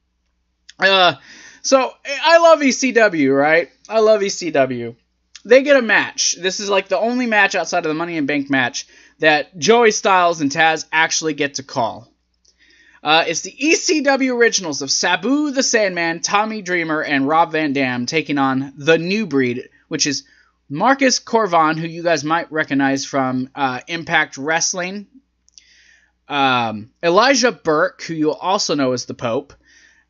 So, I love ECW, right? I love ECW. They get a match. This is like the only match outside of the Money in Bank match that Joey Styles and Taz actually get to call. It's the ECW originals of Sabu the Sandman, Tommy Dreamer, and Rob Van Dam taking on the New Breed, which is Marcus Corvan, who you guys might recognize from Impact Wrestling. Elijah Burke, who you'll also know as the Pope.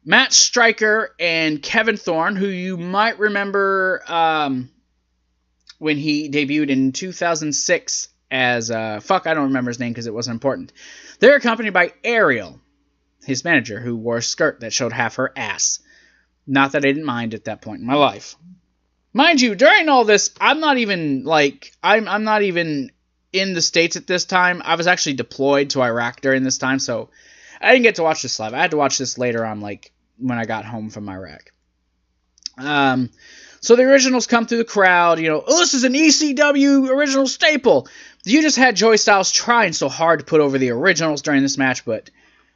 Matt Stryker and Kevin Thorne, who you might remember when he debuted in 2006 as... I don't remember his name because it wasn't important. They're accompanied by Ariel, his manager, who wore a skirt that showed half her ass. Not that I didn't mind at that point in my life. Mind you, during all this, I'm not even, like... I'm not even in the States at this time. I was actually deployed to Iraq during this time, so I didn't get to watch this live. I had to watch this later on, like, when I got home from Iraq. So the originals come through the crowd, you know, "Oh, this is an ECW original staple." You just had Joey Styles trying so hard to put over the originals during this match, but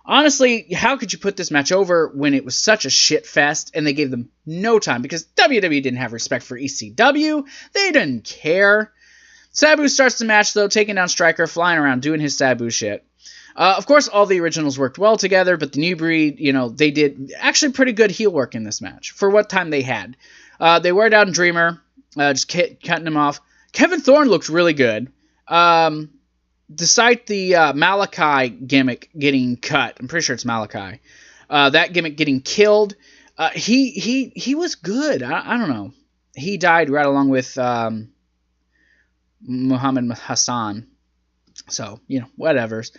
honestly, how could you put this match over when it was such a shit fest and they gave them no time? Because WWE didn't have respect for ECW. They didn't care. Sabu starts the match, though, taking down Stryker, flying around, doing his Sabu shit. Of course, all the originals worked well together, but the New Breed, you know, they did actually pretty good heel work in this match for what time they had. They wear down Dreamer, just cutting him off. Kevin Thorne looked really good. Despite the Malachi gimmick getting cut, I'm pretty sure it's Malachi, that gimmick getting killed, he was good. I don't know. He died right along with Muhammad Hassan. So, you know, whatevers.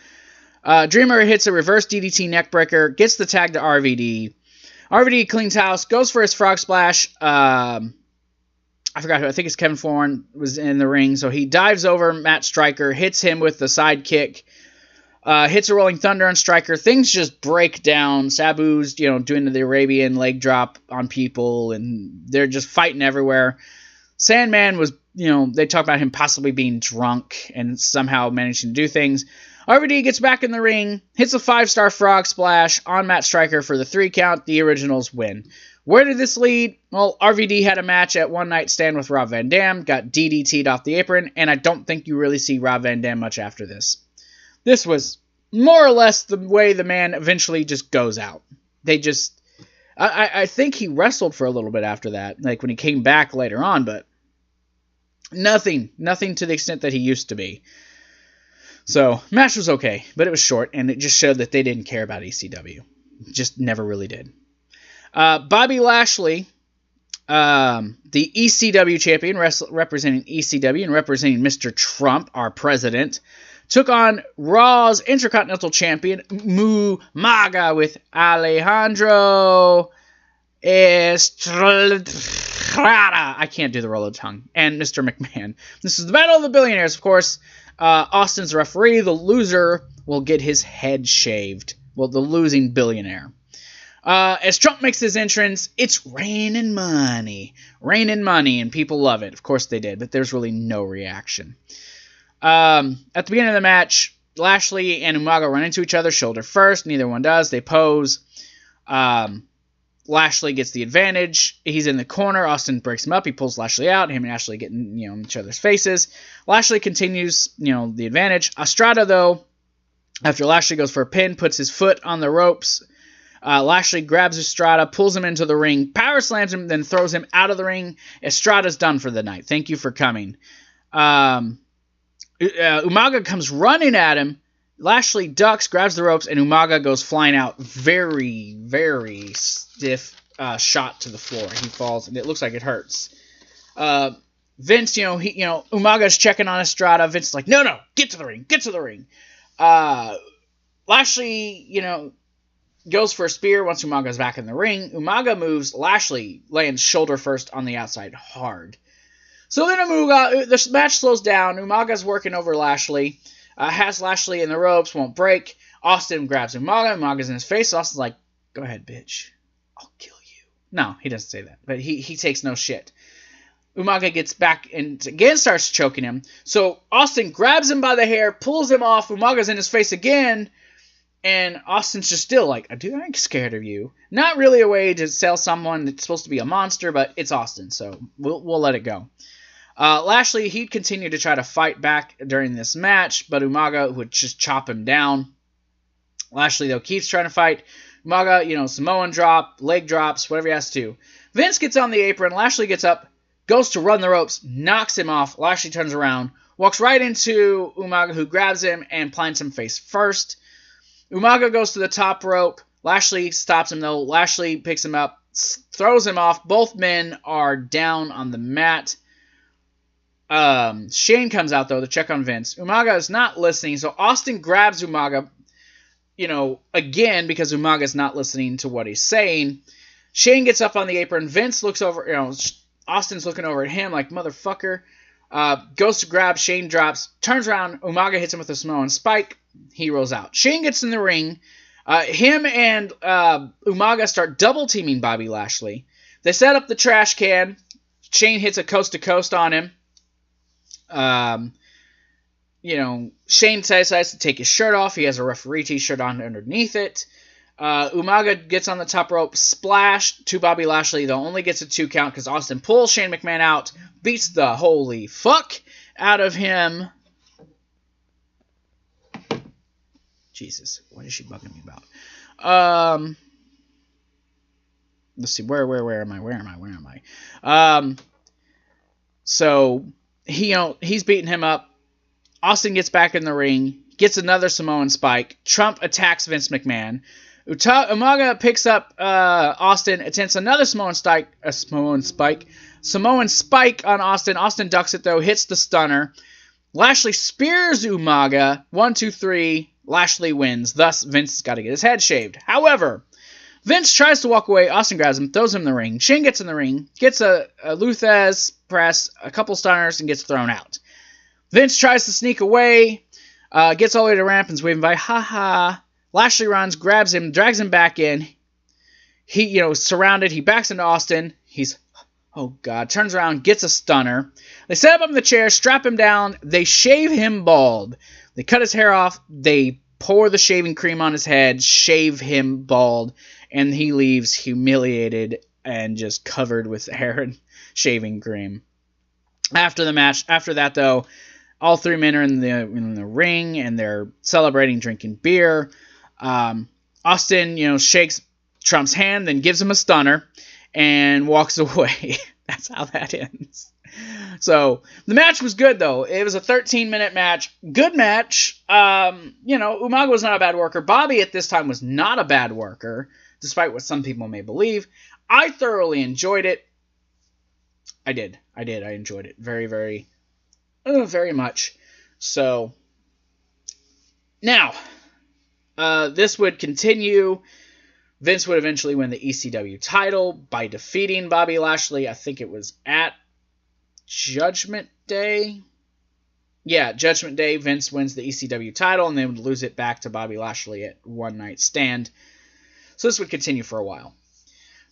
Dreamer hits a reverse DDT neckbreaker, gets the tag to RVD. RVD cleans house, goes for his frog splash. I forgot who. I think it's Kevin Thorne was in the ring. So he dives over Matt Striker, hits him with the sidekick, hits a Rolling Thunder on Striker. Things just break down. Sabu's, doing the Arabian leg drop on people, and they're just fighting everywhere. Sandman was, they talk about him possibly being drunk and somehow managing to do things. RVD gets back in the ring, hits a 5-star frog splash on Matt Striker for the 3 count. The Originals win. Where did this lead? Well, RVD had a match at One Night Stand with Rob Van Dam, got DDT'd off the apron, and I don't think you really see Rob Van Dam much after this. This was more or less the way the man eventually just goes out. They just... I think he wrestled for a little bit after that, like when he came back later on, but nothing to the extent that he used to be. So, match was okay, but it was short, and it just showed that they didn't care about ECW. Just never really did. Bobby Lashley, the ECW champion, representing ECW and representing Mr. Trump, our president, took on Raw's Intercontinental Champion, Umaga, with Alejandro Estrada. I can't do the roll of the tongue. And Mr. McMahon. This is the Battle of the Billionaires, of course. Austin's the referee. The loser will get his head shaved. Well, the losing billionaire. As Trump makes his entrance, it's raining money. Raining money, and people love it. Of course they did, but there's really no reaction. At the beginning of the match, Lashley and Umaga run into each other shoulder first. Neither one does. They pose. Lashley gets the advantage. He's in the corner. Austin breaks him up. He pulls Lashley out. Him and Lashley get in each other's faces. Lashley continues, the advantage. Estrada, though, after Lashley goes for a pin, puts his foot on the ropes. Lashley grabs Estrada, pulls him into the ring, power slams him, then throws him out of the ring. Estrada's done for the night. Thank you for coming. Umaga comes running at him. Lashley ducks, grabs the ropes, and Umaga goes flying out. Very, very stiff shot to the floor. He falls, and it looks like it hurts. Vince, Umaga's checking on Estrada. Vince is like, no, get to the ring, get to the ring. Lashley, goes for a spear once Umaga's back in the ring. Umaga moves. Lashley lands shoulder first on the outside hard. So then the match slows down. Umaga's working over Lashley. Has Lashley in the ropes, won't break. Austin grabs Umaga. Umaga's in his face. Austin's like, go ahead, bitch. I'll kill you. No, he doesn't say that. But he takes no shit. Umaga gets back and again starts choking him. So Austin grabs him by the hair, pulls him off. Umaga's in his face again. And Austin's just still like, dude, I'm scared of you. Not really a way to sell someone that's supposed to be a monster, but it's Austin, so we'll let it go. Lashley, he'd continue to try to fight back during this match, but Umaga would just chop him down. Lashley, though, keeps trying to fight. Umaga, Samoan drop, leg drops, whatever he has to. Vince gets on the apron. Lashley gets up, goes to run the ropes, knocks him off. Lashley turns around, walks right into Umaga, who grabs him and plants him face first. Umaga goes to the top rope. Lashley stops him, though. Lashley picks him up, throws him off. Both men are down on the mat. Shane comes out, though, to check on Vince. Umaga is not listening, so Austin grabs Umaga, again, because Umaga is not listening to what he's saying. Shane gets up on the apron. Vince looks over, Austin's looking over at him like, motherfucker. Goes to grab, Shane drops, turns around, Umaga hits him with a Samoan spike. He rolls out. Shane gets in the ring. Him and Umaga start double teaming Bobby Lashley. They set up the trash can. Shane hits a coast to coast on him. Shane decides to take his shirt off. He has a referee t-shirt on underneath it. Umaga gets on the top rope, splash to Bobby Lashley, though only gets a 2 count because Austin pulls Shane McMahon out, beats the holy fuck out of him. Jesus, what is she bugging me about? Let's see, where am I? So he's beating him up. Austin gets back in the ring, gets another Samoan spike. Trump attacks Vince McMahon. Umaga picks up Austin, attempts another Samoan spike on Austin. Austin ducks it, though, hits the stunner. Lashley spears Umaga. 1, 2, 3. Lashley wins. Thus, Vince has got to get his head shaved. However, Vince tries to walk away. Austin grabs him, throws him in the ring. Shane gets in the ring, gets a Luthez press, a couple stunners, and gets thrown out. Vince tries to sneak away, gets all the way to the ramp, and's waving by. Ha. Lashley runs, grabs him, drags him back in. He, is surrounded. He backs into Austin. He's, oh God, turns around, gets a stunner. They set him up in the chair, strap him down. They shave him bald. They cut his hair off. They pour the shaving cream on his head, shave him bald, and he leaves humiliated and just covered with hair and shaving cream. After the match, after that though, all three men are in the ring and they're celebrating, drinking beer. Austin, shakes Trump's hand, then gives him a stunner and walks away. That's how that ends. So the match was good though. It was a 13-minute match. Good match. Umaga was not a bad worker. Bobby at this time was not a bad worker, despite what some people may believe. I thoroughly enjoyed it. I did. I enjoyed it very, very, very much. So now, this would continue. Vince would eventually win the ECW title by defeating Bobby Lashley. I think it was at Judgment Day. Yeah, Judgment Day. Vince wins the ECW title and then would lose it back to Bobby Lashley at One Night Stand. So this would continue for a while.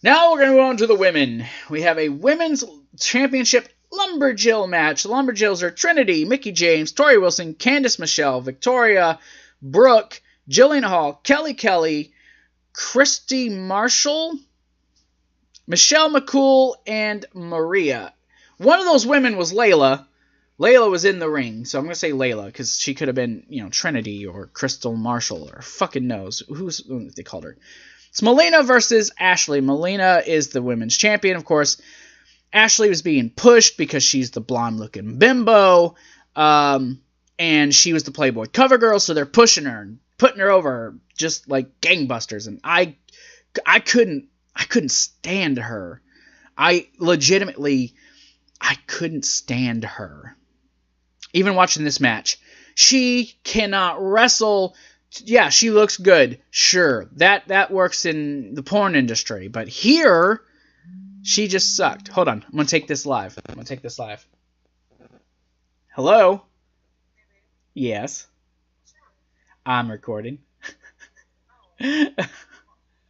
Now we're going to go on to the women. We have a women's championship Lumberjill match. The Lumberjills are Trinity, Mickie James, Tori Wilson, Candice Michelle, Victoria, Brooke, Jillian Hall, Kelly, Christy Marshall, Michelle McCool, and Maria. One of those women was Layla. Layla was in the ring, so I'm going to say Layla, because she could have been, Trinity or Crystal Marshall, or fucking knows who's they called her. It's Melina versus Ashley. Melina is the women's champion, of course. Ashley was being pushed because she's the blonde-looking bimbo, and she was the Playboy cover girl, so they're pushing her and putting her over just like gangbusters, and I couldn't stand her. I couldn't stand her. Even watching this match, she cannot wrestle. Yeah, she looks good. Sure, that works in the porn industry, but here, she just sucked. Hold on, I'm gonna take this live. Hello? Yes. I'm recording. I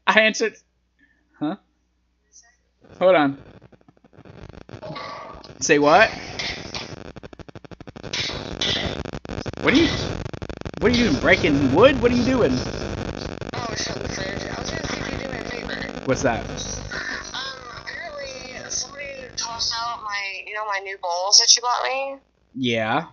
answered. Huh? Hold on. Say what? What are you doing? Breaking wood? What are you doing? Oh, shut the fridge. I was gonna see if you do me a favor. What's that? Apparently somebody tossed out my new bowls that you bought me. Yeah.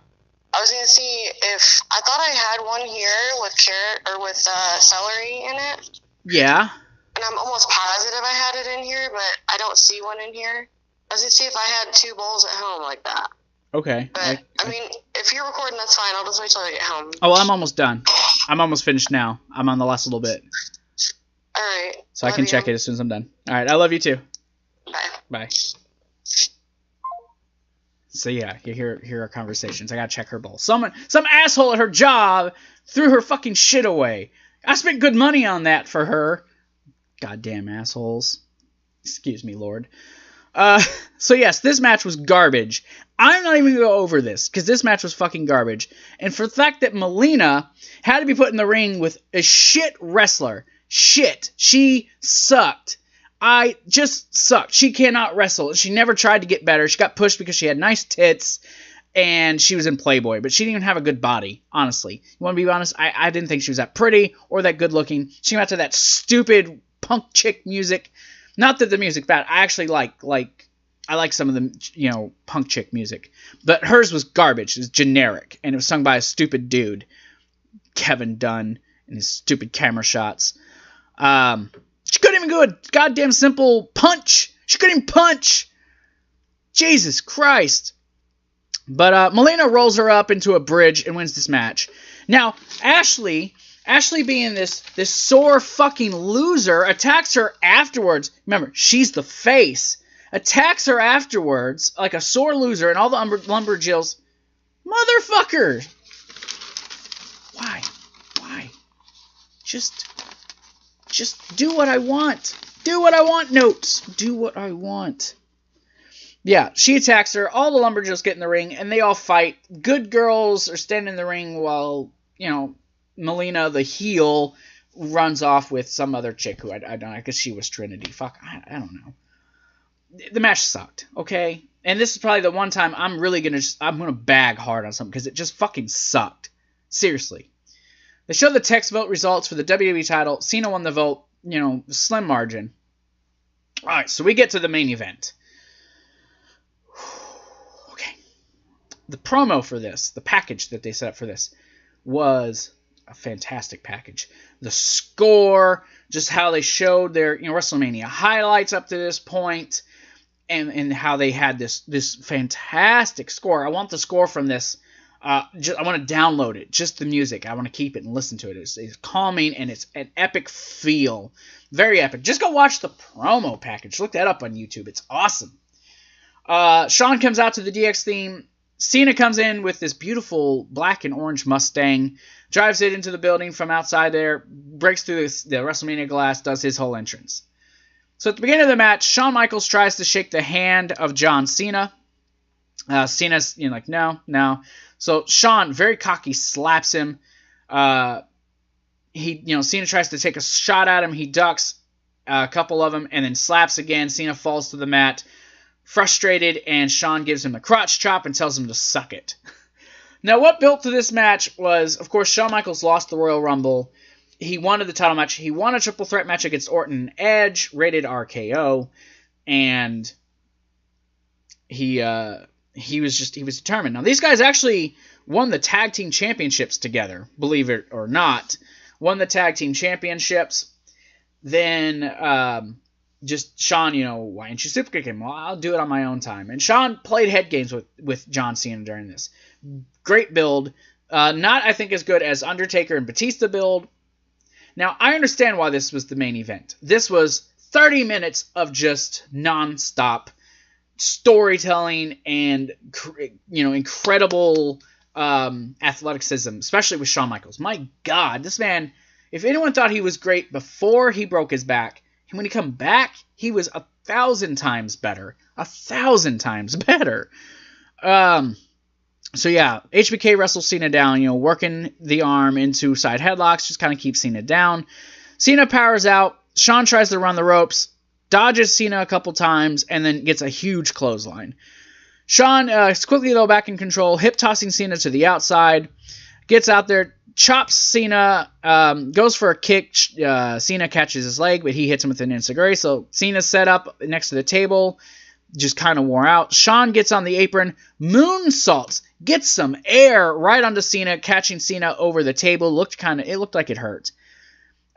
I was gonna see if I thought I had one here with carrot or with celery in it. Yeah. And I'm almost positive I had it in here, but I don't see one in here. I was gonna see if I had two bowls at home like that. Okay. But I mean, if you're recording, that's fine. I'll just wait till I get home. Oh, well, I'm almost done. I'm almost finished now. I'm on the last little bit. All right. So I can check it as soon as I'm done. All right. I love you too. Bye. So yeah, you hear our conversations. I gotta check her bowl. Some asshole at her job threw her fucking shit away. I spent good money on that for her. Goddamn assholes. Excuse me, Lord. So yes, this match was garbage. I'm not even going to go over this, because this match was fucking garbage. And for the fact that Melina had to be put in the ring with a shit wrestler. Shit. She sucked. She cannot wrestle. She never tried to get better. She got pushed because she had nice tits, and she was in Playboy. But she didn't even have a good body, honestly. You want to be honest? I didn't think she was that pretty or that good looking. She went to that stupid punk chick music. Not that the music's bad. I actually I like some of the, punk chick music. But hers was garbage. It was generic. And it was sung by a stupid dude. Kevin Dunn and his stupid camera shots. She couldn't even do a goddamn simple punch. She couldn't even punch. Jesus Christ. But Melina rolls her up into a bridge and wins this match. Now, Ashley being this sore fucking loser, attacks her afterwards. Remember, she's the face. Attacks her afterwards like a sore loser, and all the Lumberjills. Motherfucker! Why? Just Just do what I want. Do what I want, Notes. Do what I want. Yeah, she attacks her. All the Lumberjills get in the ring, and they all fight. Good girls are standing in the ring while, you know, Melina, the heel, runs off with some other chick who I don't know. I guess she was Trinity. Fuck, I don't know. The match sucked, okay? And this is probably the one time I'm really going to I'm going to bag hard on something because it just fucking sucked. Seriously. They show the text vote results for the WWE title. Cena won the vote, you know, slim margin. All right, so we get to the main event. Okay. The promo for this, the package that they set up for this, was a fantastic package. The score, just how they showed their, you know, WrestleMania highlights up to this point, and how they had this fantastic score. I want the score from this. I want to download it, just the music. I want to keep it and listen to it. It's calming, and it's an epic feel. Very epic. Just go watch the promo package. Look that up on YouTube. It's awesome. Shawn comes out to the DX theme. Cena comes in with this beautiful black and orange Mustang, drives it into the building from outside there, breaks through the WrestleMania glass, does his whole entrance. So at the beginning of the match, Shawn Michaels tries to shake the hand of John Cena. Cena's, you know, like, no. So Shawn, very cocky, slaps him. Cena tries to take a shot at him. He ducks a couple of them and then slaps again. Cena falls to the mat, frustrated, and Shawn gives him a crotch chop and tells him to suck it. Now, what built to this match was, of course, Shawn Michaels lost the Royal Rumble. He wanted the title match. He won a triple threat match against Orton and Edge, rated RKO, and he was determined. Now, these guys actually won the tag team championships together, believe it or not. Won the tag team championships. Then just Shawn, you know, why didn't you super kick him? Well, I'll do it on my own time. And Shawn played head games with John Cena during this. Great build. Not, I think, as good as Undertaker and Batista build. Now, I understand why this was the main event. This was 30 minutes of just non-stop storytelling and, you know, incredible athleticism, especially with Shawn Michaels. My God, this man, if anyone thought he was great before he broke his back, when he come back, he was 1,000 times better. 1,000 times better. So yeah, HBK wrestles Cena down, you know, working the arm into side headlocks, just kind of keeps Cena down. Cena powers out. Shawn tries to run the ropes, dodges Cena a couple times, and then gets a huge clothesline. Shawn is quickly, though, back in control, hip-tossing Cena to the outside, gets out there, chops Cena, goes for a kick. Cena catches his leg, but he hits him with an enziguri, so Cena's set up next to the table, just kind of wore out. Shawn gets on the apron, moonsaults, gets some air right onto Cena, catching Cena over the table. It looked like it hurt.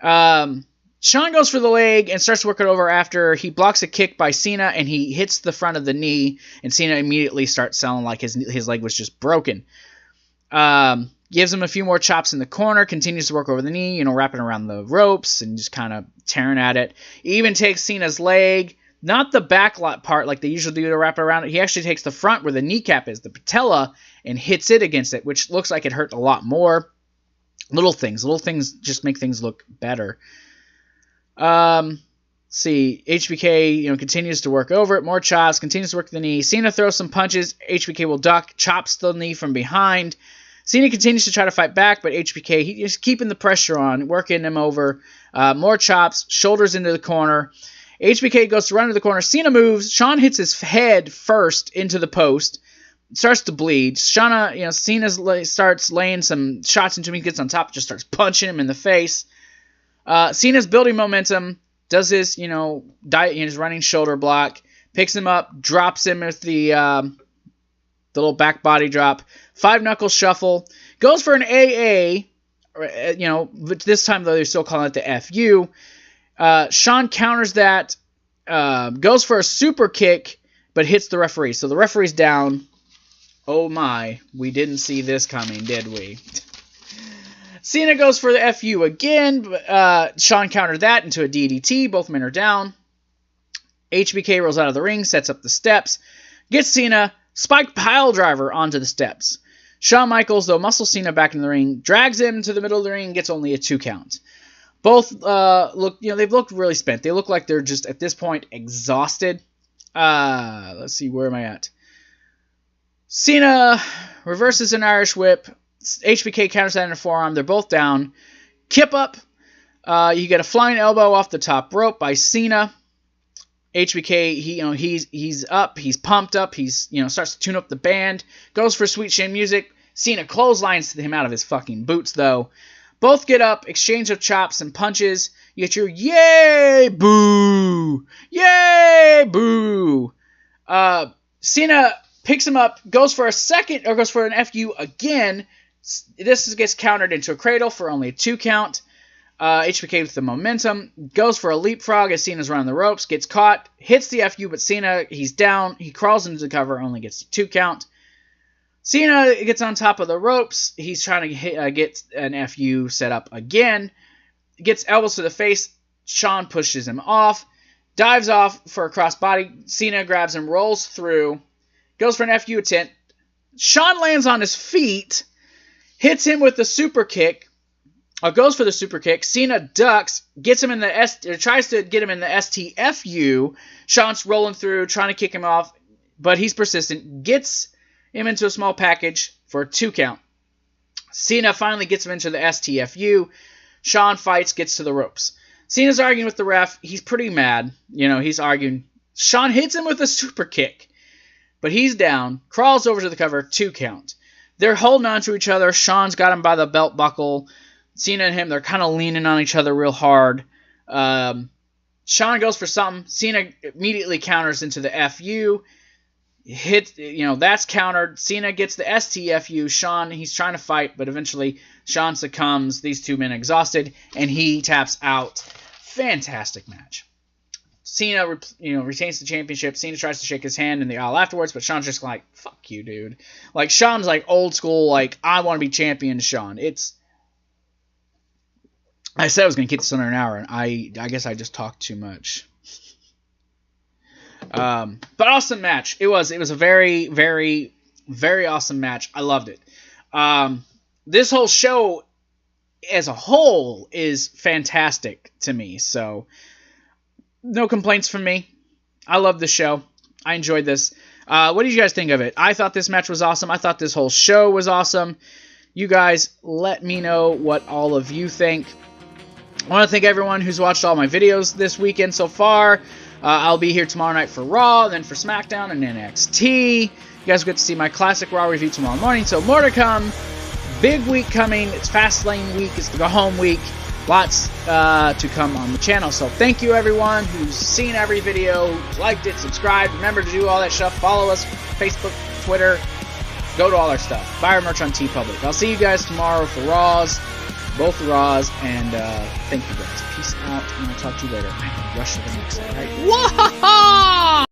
Shawn goes for the leg and starts working over after he blocks a kick by Cena, and he hits the front of the knee, and Cena immediately starts selling like his leg was just broken. Gives him a few more chops in the corner, continues to work over the knee, you know, wrapping around the ropes and just kind of tearing at it. He even takes Cena's leg, not the back part like they usually do to wrap it around it. He actually takes the front where the kneecap is, the patella, and hits it against it, which looks like it hurt a lot more. Little things just make things look better. See, HBK, you know, continues to work over it, more chops, continues to work the knee. Cena throws some punches, HBK will duck, chops the knee from behind. Cena continues to try to fight back, but HBK, he's keeping the pressure on, working him over. More chops, shoulders into the corner. HBK goes to run into the corner. Cena moves. Shawn hits his head first into the post. Starts to bleed. Cena starts laying some shots into him. He gets on top, just starts punching him in the face. Cena's building momentum. Does his, his running shoulder block. Picks him up. Drops him with the little back body drop. 5-knuckle shuffle. Goes for an AA. This time, though, they're still calling it the FU. Shawn counters that, goes for a super kick, but hits the referee. So the referee's down. Oh my, we didn't see this coming, did we? Cena goes for the FU again, but Shawn countered that into a DDT. Both men are down. HBK rolls out of the ring, sets up the steps, gets Cena, spiked pile driver onto the steps. Shawn Michaels, though, muscles Cena back in the ring, drags him to the middle of the ring, gets only a 2 count. Both look, they've looked really spent. They look like they're just at this point exhausted. Let's see, where am I at? Cena reverses an Irish whip. HBK counters that in a forearm. They're both down. Kip up. You get a flying elbow off the top rope by Cena. HBK, he's up. He's pumped up. He's starts to tune up the band. Goes for Sweet Shame Music. Cena clotheslines him out of his fucking boots though. Both get up, exchange of chops and punches. You get your yay boo, yay boo. Cena picks him up, goes for an FU again. This gets countered into a cradle for only a 2 count. HBK with the momentum, goes for a leapfrog as Cena's running the ropes, gets caught, hits the FU, but Cena, he's down, he crawls into the cover, only gets a 2 count. Cena gets on top of the ropes, he's trying to get an FU set up again, gets elbows to the face, Shawn pushes him off, dives off for a crossbody, Cena grabs him, rolls through, goes for an FU attempt, Shawn lands on his feet, hits him with the super kick, goes for the super kick. Cena ducks, gets him in the tries to get him in the STFU. Shawn's rolling through, trying to kick him off, but he's persistent. Gets him into a small package for a 2 count. Cena finally gets him into the STFU. Shawn fights, gets to the ropes. Cena's arguing with the ref. He's pretty mad. He's arguing. Shawn hits him with a super kick, but he's down. Crawls over to the cover, 2 count. They're holding on to each other. Shawn's got him by the belt buckle. Cena and him, they're kind of leaning on each other real hard. Shawn goes for something. Cena immediately counters into the FU. Hits, that's countered. Cena gets the STFU. Shawn, he's trying to fight, but eventually Shawn succumbs. These 2 men exhausted, and he taps out. Fantastic match. Cena, retains the championship. Cena tries to shake his hand in the aisle afterwards, but Shawn's just like, fuck you, dude. Like, Shawn's like old school, like, I want to be champion Shawn. I said I was going to keep this under an hour, and I guess I just talked too much. But awesome match. It was a very, very, very awesome match. I loved it. This whole show as a whole is fantastic to me, so no complaints from me. I love the show. I enjoyed this. What did you guys think of it? I thought this match was awesome. I thought this whole show was awesome. You guys, let me know what all of you think. I want to thank everyone who's watched all my videos this weekend so far. I'll be here tomorrow night for Raw, then for SmackDown and NXT. You guys will get to see my classic Raw review tomorrow morning, so more to come. Big week coming. It's Fastlane week. It's the go home week. Lots to come on the channel. So thank you everyone who's seen every video, liked it, subscribed. Remember to do all that stuff. Follow us, Facebook, Twitter. Go to all our stuff. Buy our merch on TeePublic. I'll see you guys tomorrow for Raws. Both Raws, and thank you guys. Peace out, and I'll talk to you later. I have to rush to the next one, right? Whoa!